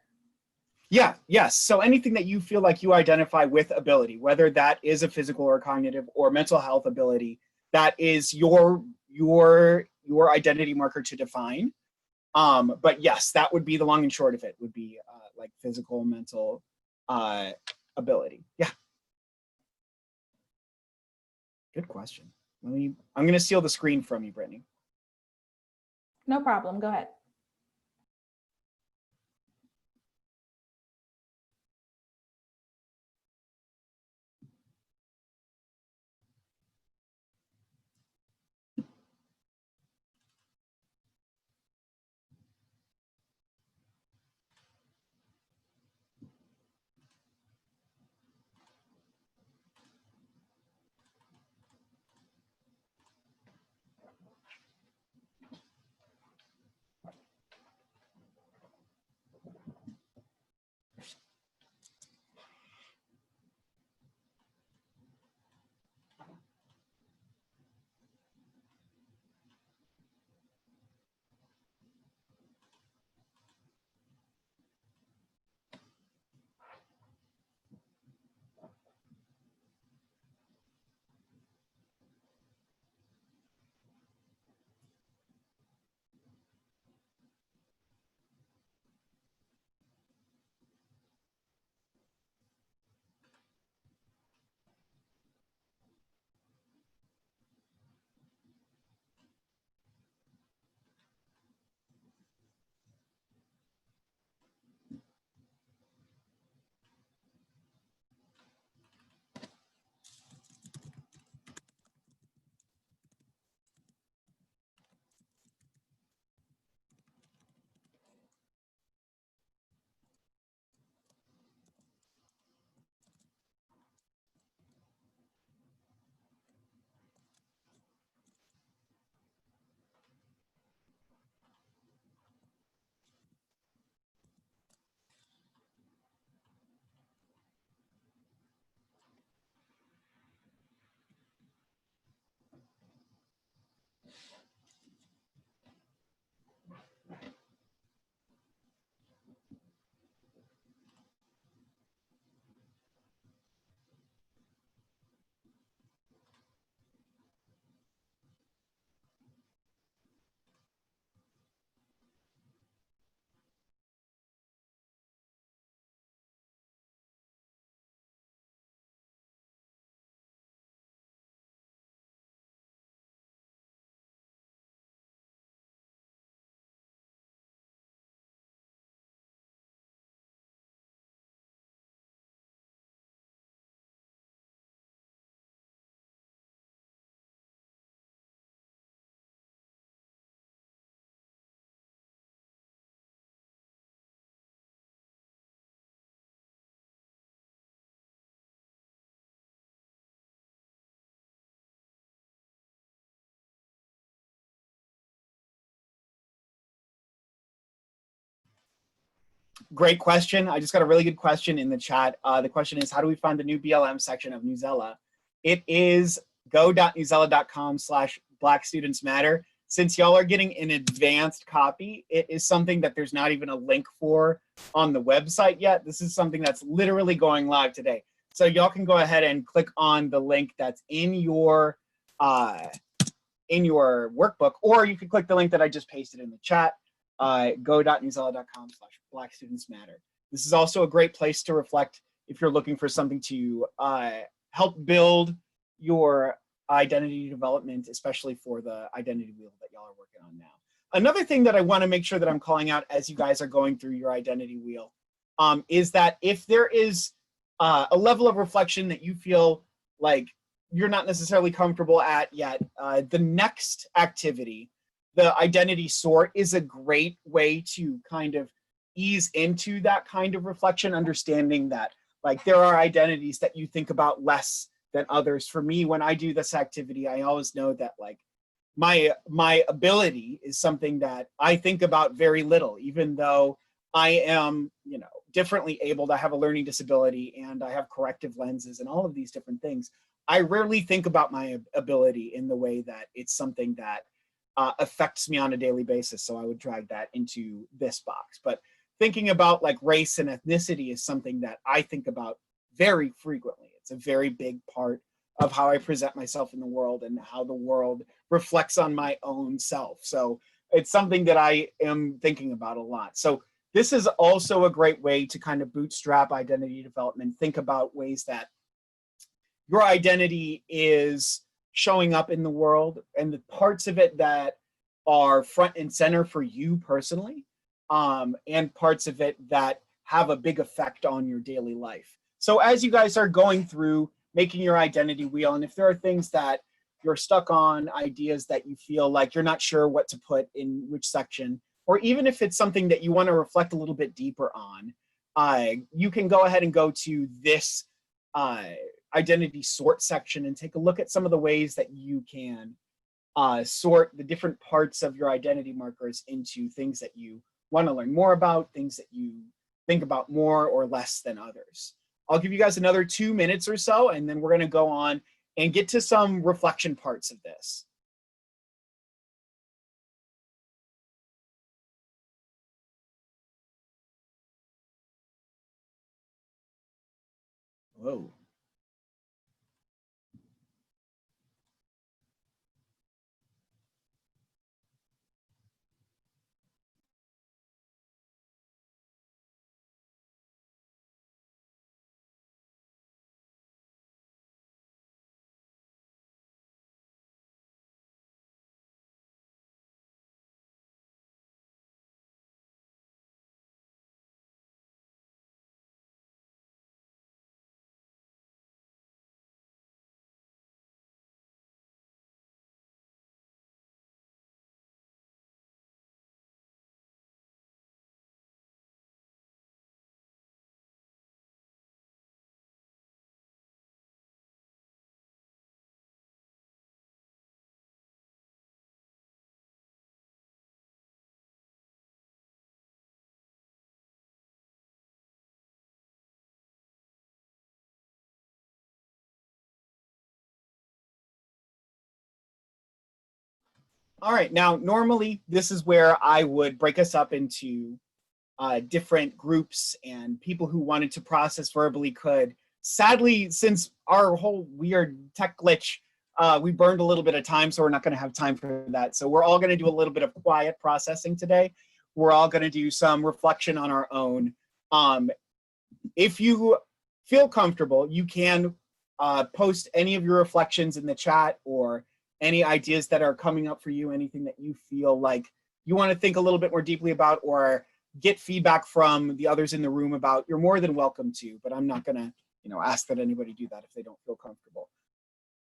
Yeah, yes. So anything that you feel like you identify with ability, whether that is a physical or cognitive or mental health ability, that is your identity marker to define. But yes, that would be the long and short of it, would be like physical, mental ability. Yeah. Good question. I'm going to steal the screen from you, Brittany. No problem. Go ahead. Great question. I just got a really good question in the chat. The question is, how do we find the new BLM section of Newsela? It is go.newsela.com/Black Students Matter. Since y'all are getting an advanced copy, it is something that there's not even a link for on the website yet. This is something that's literally going live today. So y'all can go ahead and click on the link that's in your workbook, or you can click the link that I just pasted in the chat. Go.newsela.com/Black Students Matter. This is also a great place to reflect if you're looking for something to help build your identity development, especially for the identity wheel that y'all are working on now. Another thing that I want to make sure that I'm calling out as you guys are going through your identity wheel is that if there is a level of reflection that you feel like you're not necessarily comfortable at yet, the next activity, the identity sort, is a great way to kind of ease into that kind of reflection, understanding that like there are identities that you think about less than others. For me, when I do this activity, I always know that like my ability is something that I think about very little, even though I am, you know, differently able. I have a learning disability and I have corrective lenses and all of these different things. I rarely think about my ability in the way that it's something that affects me on a daily basis. So I would drag that into this box. But thinking about like race and ethnicity is something that I think about very frequently. It's a very big part of how I present myself in the world and how the world reflects on my own self. So it's something that I am thinking about a lot. So this is also a great way to kind of bootstrap identity development. Think about ways that your identity is showing up in the world and the parts of it that are front and center for you personally, and parts of it that have a big effect on your daily life. So as you guys are going through making your identity wheel, and if there are things that you're stuck on, ideas that you feel like you're not sure what to put in which section, or even if it's something that you want to reflect a little bit deeper on, you can go ahead and go to this identity sort section and take a look at some of the ways that you can sort the different parts of your identity markers into things that you want to learn more about, things that you think about more or less than others. I'll give you guys another 2 minutes or so, and then we're going to go on and get to some reflection parts of this. Whoa. All right, now normally this is where I would break us up into different groups, and people who wanted to process verbally could. Sadly, since our whole weird tech glitch, we burned a little bit of time, so we're not going to have time for that. So we're all going to do a little bit of quiet processing today. We're all going to do some reflection on our own. If you feel comfortable, you can post any of your reflections in the chat, or any ideas that are coming up for you, anything that you feel like you want to think a little bit more deeply about, or get feedback from the others in the room about. You're more than welcome to, but I'm not going to, you know, ask that anybody do that if they don't feel comfortable.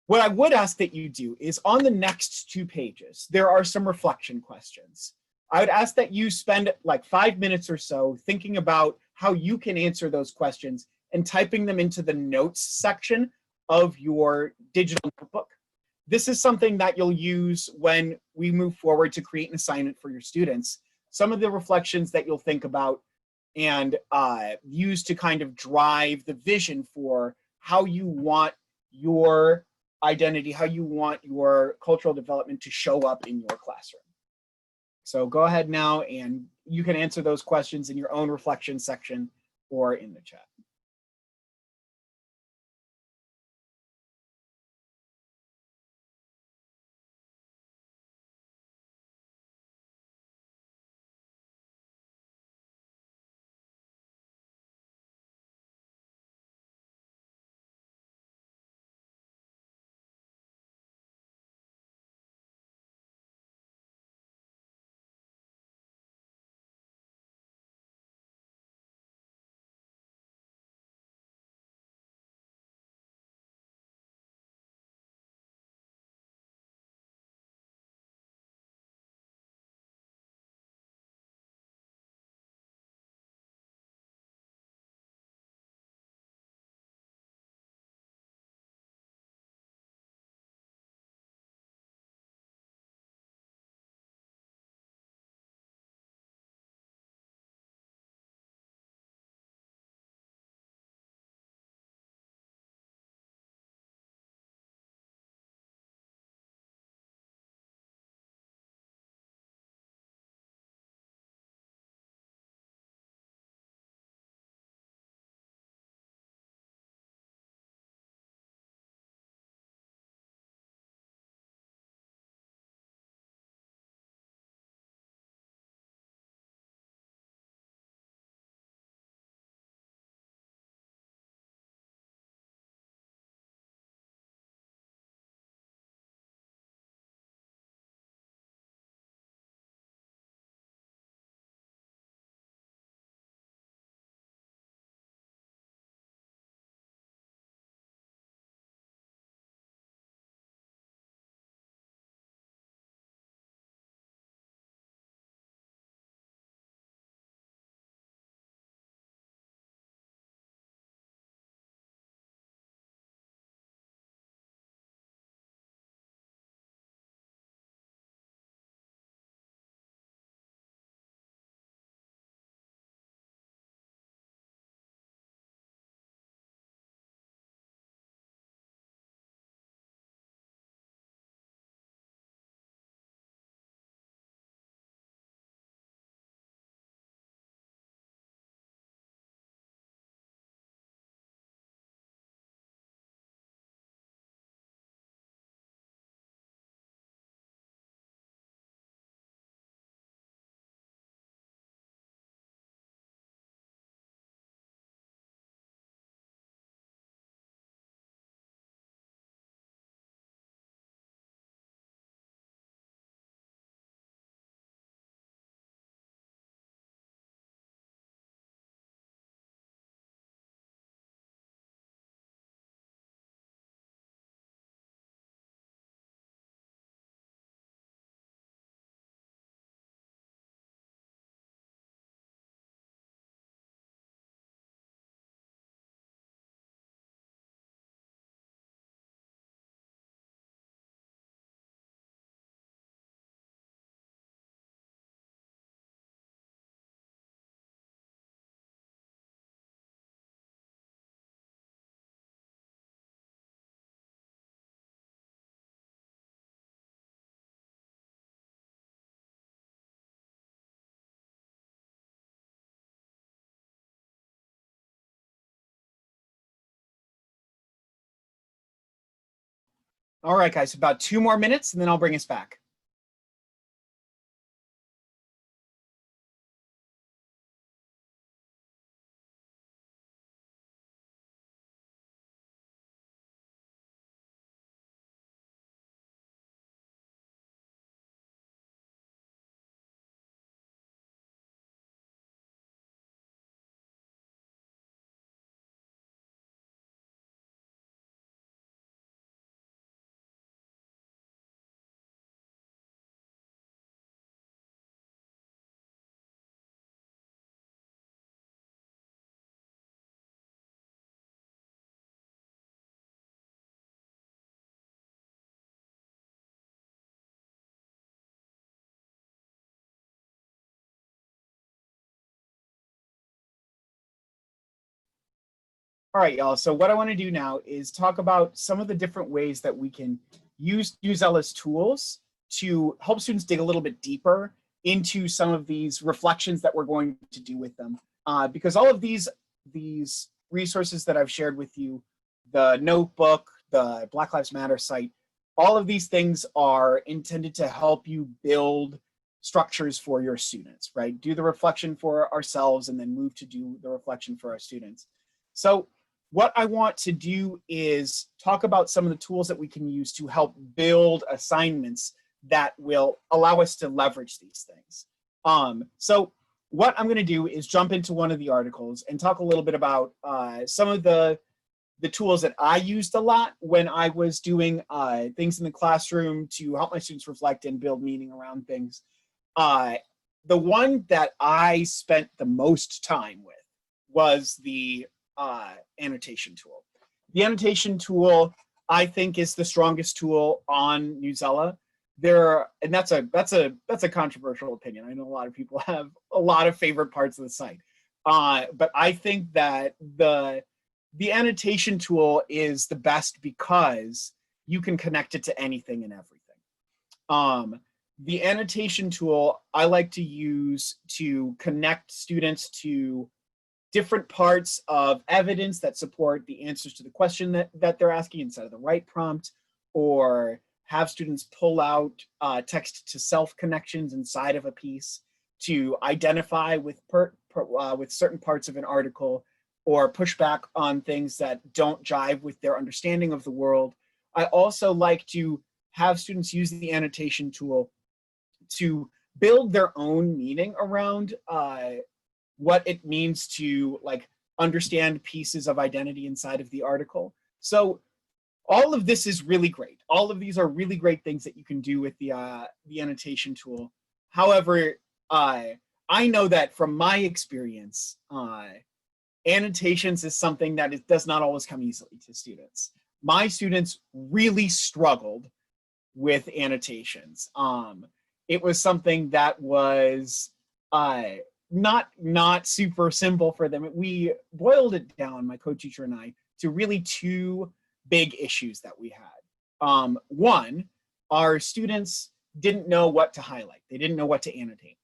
What I would ask that you do is on the next 2 pages, there are some reflection questions. I would ask that you spend like 5 minutes or so thinking about how you can answer those questions and typing them into the notes section of your digital notebook. This is something that you'll use when we move forward to create an assignment for your students. Some of the reflections that you'll think about and use to kind of drive the vision for how you want your identity, how you want your cultural development to show up in your classroom. So go ahead now, and you can answer those questions in your own reflection section or in the chat. All right, guys, about 2 more minutes and then I'll bring us back. All right, y'all. So what I want to do now is talk about some of the different ways that we can use Newsela's tools to help students dig a little bit deeper into some of these reflections that we're going to do with them. Because all of these resources that I've shared with you, the notebook, the Black Lives Matter site, all of these things are intended to help you build structures for your students, right? Do the reflection for ourselves and then move to do the reflection for our students. So what I want to do is talk about some of the tools that we can use to help build assignments that will allow us to leverage these things. So what I'm going to do is jump into one of the articles and talk a little bit about some of the tools that I used a lot when I was doing things in the classroom to help my students reflect and build meaning around things. The one that I spent the most time with was the annotation tool. The annotation tool, I think, is the strongest tool on Newsela. And that's a controversial opinion. I know a lot of people have a lot of favorite parts of the site, but I think that the annotation tool is the best because you can connect it to anything and everything. The annotation tool I like to use to connect students to different parts of evidence that support the answers to the question that they're asking inside of the right prompt, or have students pull out text to self connections inside of a piece to identify with certain parts of an article, or push back on things that don't jive with their understanding of the world. I also like to have students use the annotation tool to build their own meaning around what it means to like understand pieces of identity inside of the article. So all of this is really great. All of these are really great things that you can do with the annotation tool. However, I know that from my experience, annotations is something that does not always come easily to students. My students really struggled with annotations. It was something that was not super simple for them. We boiled it down, my co-teacher and I, to really 2 big issues that we had. One, our students didn't know what to highlight. They didn't know what to annotate.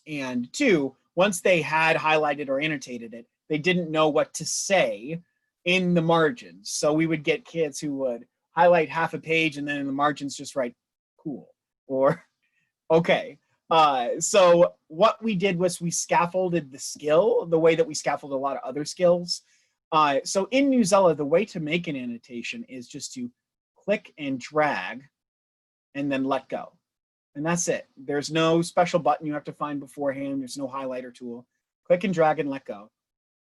And 2, once they had highlighted or annotated it, they didn't know what to say in the margins. So we would get kids who would highlight half a page and then in the margins just write cool or okay. So what we did was we scaffolded the skill the way that we scaffold a lot of other skills. So in Newsela, the way to make an annotation is just to click and drag and then let go. And that's it. There's no special button you have to find beforehand. There's no highlighter tool. Click and drag and let go,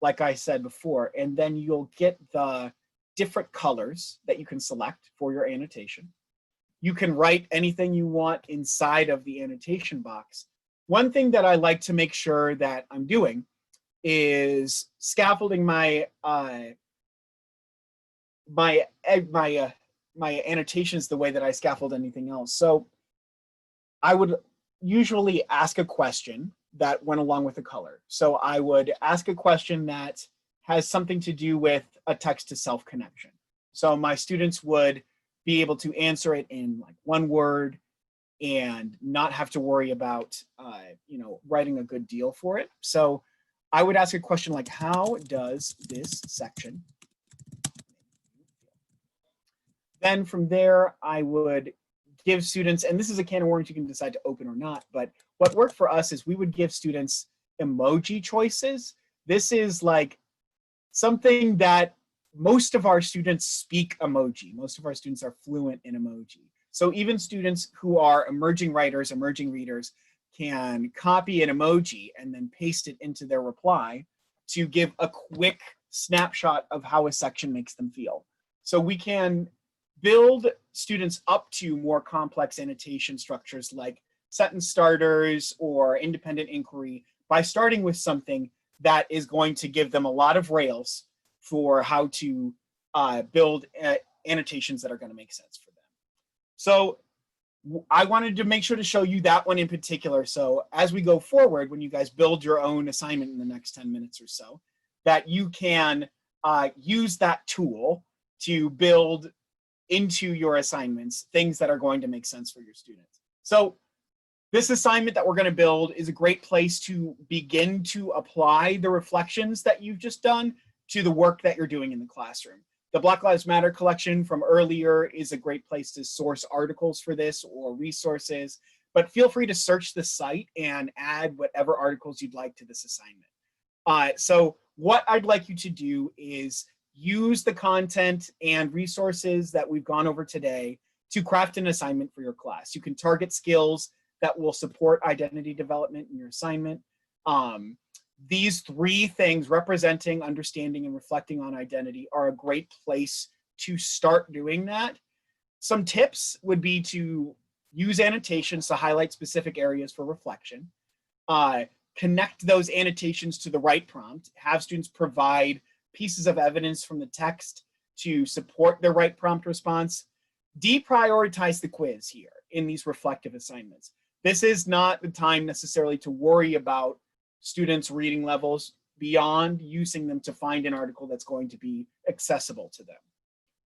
like I said before. And then you'll get the different colors that you can select for your annotation. You can write anything you want inside of the annotation box. One thing that I like to make sure that I'm doing is scaffolding my annotations the way that I scaffold anything else. So I would usually ask a question that went along with the color. So I would ask a question that has something to do with a text to self connection. So my students would be able to answer it in like 1 word and not have to worry about writing a good deal for it. So I would ask a question like, how does this section? Then from there, I would give students, and this is a can of worms you can decide to open or not, but what worked for us is we would give students emoji choices. This is like something that most of our students speak emoji. Most of our students are fluent in emoji. So even students who are emerging writers, emerging readers, can copy an emoji and then paste it into their reply to give a quick snapshot of how a section makes them feel. So we can build students up to more complex annotation structures like sentence starters or independent inquiry by starting with something that is going to give them a lot of rails for how to build annotations that are going to make sense for them. So I wanted to make sure to show you that one in particular. So as we go forward, when you guys build your own assignment in the next 10 minutes or so, that you can use that tool to build into your assignments things that are going to make sense for your students. So this assignment that we're going to build is a great place to begin to apply the reflections that you've just done to the work that you're doing in the classroom. The Black Lives Matter collection from earlier is a great place to source articles for this or resources, but feel free to search the site and add whatever articles you'd like to this assignment. So what I'd like you to do is use the content and resources that we've gone over today to craft an assignment for your class. You can target skills that will support identity development in your assignment. These three things, representing, understanding, and reflecting on identity, are a great place to start doing that. Some tips would be to use annotations to highlight specific areas for reflection. Connect those annotations to the right prompt. Have students provide pieces of evidence from the text to support their right prompt response. Deprioritize the quiz here in these reflective assignments. This is not the time necessarily to worry about students' reading levels beyond using them to find an article that's going to be accessible to them.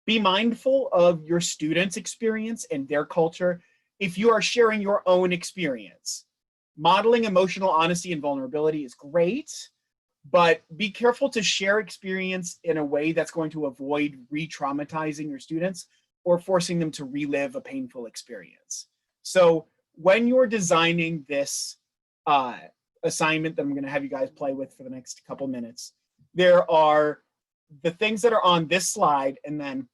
Be mindful of your students' experience and their culture if you are sharing your own experience. Modeling emotional honesty and vulnerability is great, but be careful to share experience in a way that's going to avoid re-traumatizing your students or forcing them to relive a painful experience. So when you're designing this assignment that I'm going to have you guys play with for the next couple minutes, there are the things that are on this slide and then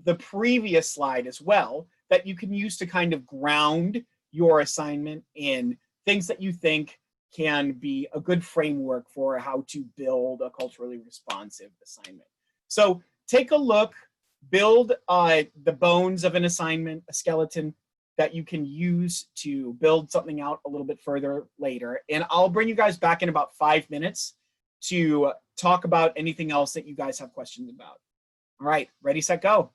the previous slide as well that you can use to kind of ground your assignment in things that you think can be a good framework for how to build a culturally responsive assignment. So take a look, build the bones of an assignment, a skeleton that you can use to build something out a little bit further later. And I'll bring you guys back in about 5 minutes to talk about anything else that you guys have questions about. All right, ready, set, go.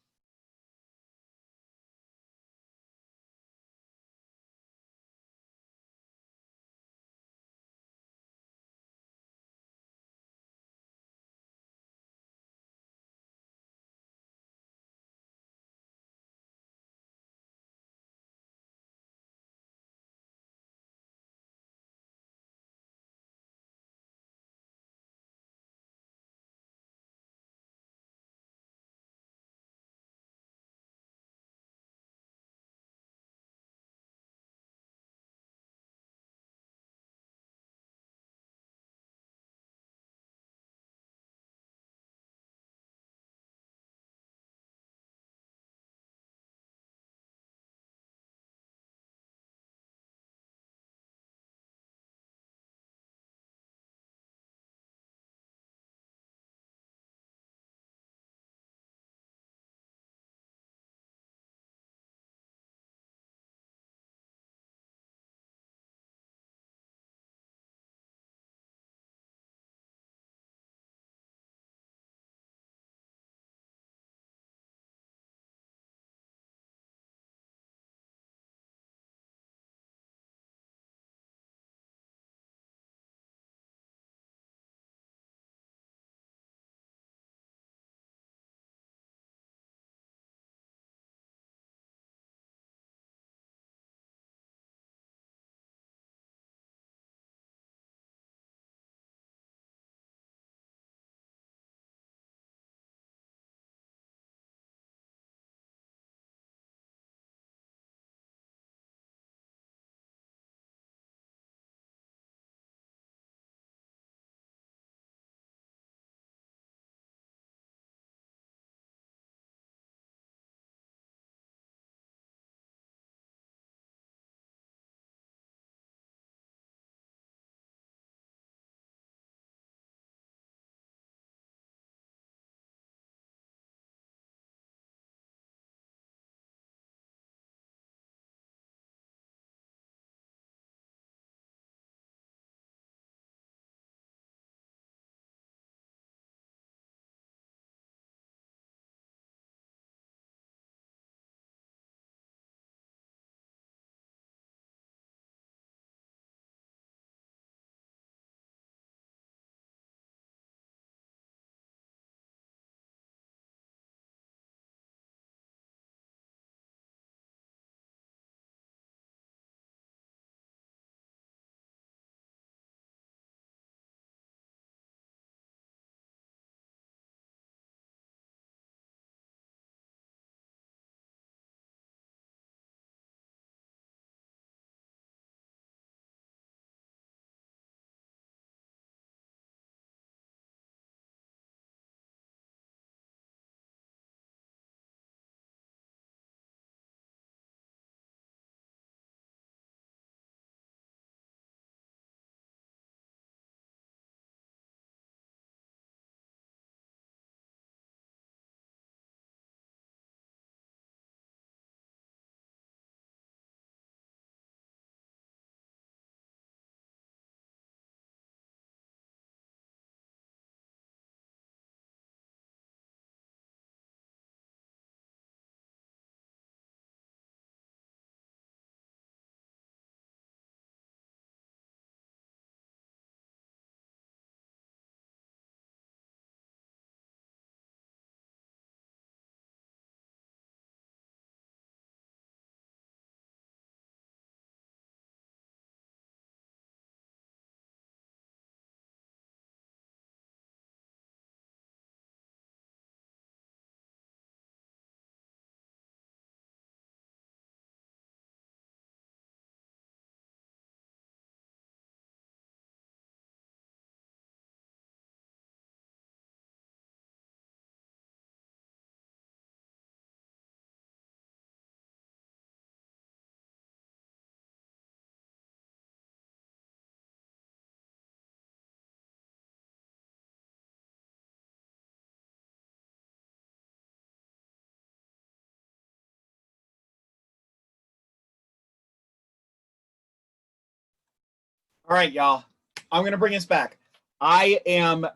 All right, y'all. I'm going to bring us back. I am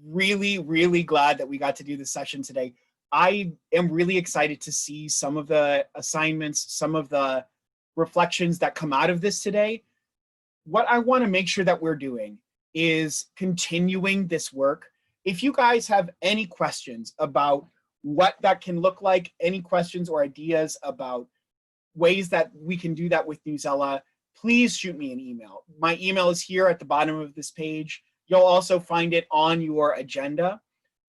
really, really glad that we got to do this session today. I am really excited to see some of the assignments, some of the reflections that come out of this today. What I want to make sure that we're doing is continuing this work. If you guys have any questions about what that can look like, any questions or ideas about ways that we can do that with Newsela, please shoot me an email. My email is here at the bottom of this page. You'll also find it on your agenda.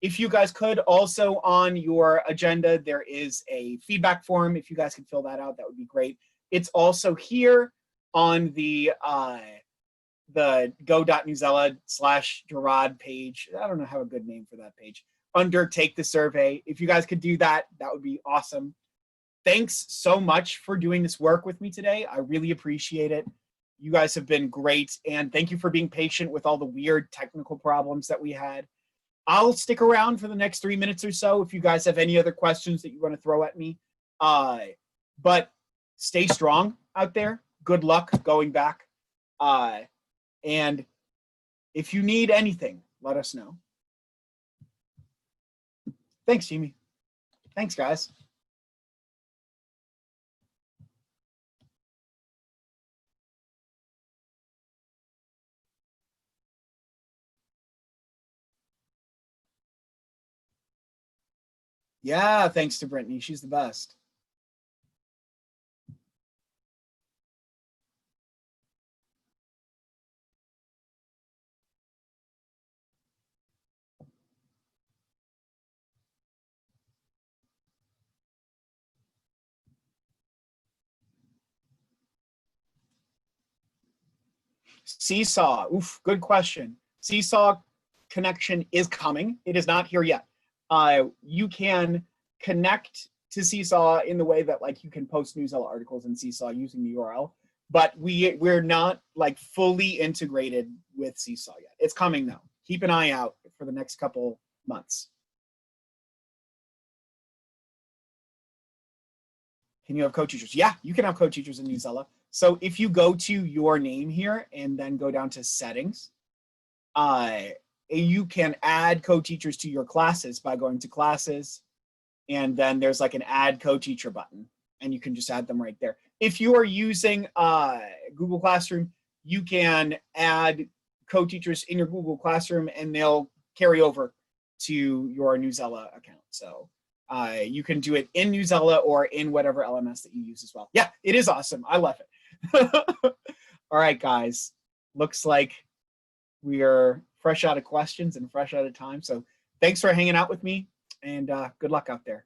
If you guys could, also on your agenda, there is a feedback form. If you guys could fill that out, that would be great. It's also here on the go.newsela/Jarrod page. I don't know how a good name for that page. Under Take the Survey. If you guys could do that, that would be awesome. Thanks so much for doing this work with me today. I really appreciate it. You guys have been great. And thank you for being patient with all the weird technical problems that we had. I'll stick around for the next 3 minutes or so if you guys have any other questions that you want to throw at me. But stay strong out there. Good luck going back. And if you need anything, let us know. Thanks, Jimmy. Thanks, guys. Yeah, thanks to Brittany. She's the best. Seesaw. Oof, good question. Seesaw connection is coming. It is not here yet. You can connect to Seesaw in the way that like you can post Newsela articles in Seesaw using the URL, but we're not like fully integrated with Seesaw yet. It's coming though. Keep an eye out for the next couple months. Can you have co-teachers? Yeah, you can have co-teachers in Newsela. So if you go to your name here and then go down to settings, you can add co-teachers to your classes by going to classes, and then there's like an add co-teacher button, and you can just add them right there. If you are using Google Classroom, you can add co-teachers in your Google Classroom and they'll carry over to your Newsela account. So you can do it in Newsela or in whatever LMS that you use as well. Yeah, it is awesome. I love it. All right, guys. Looks like we are fresh out of questions and fresh out of time. So thanks for hanging out with me, and good luck out there.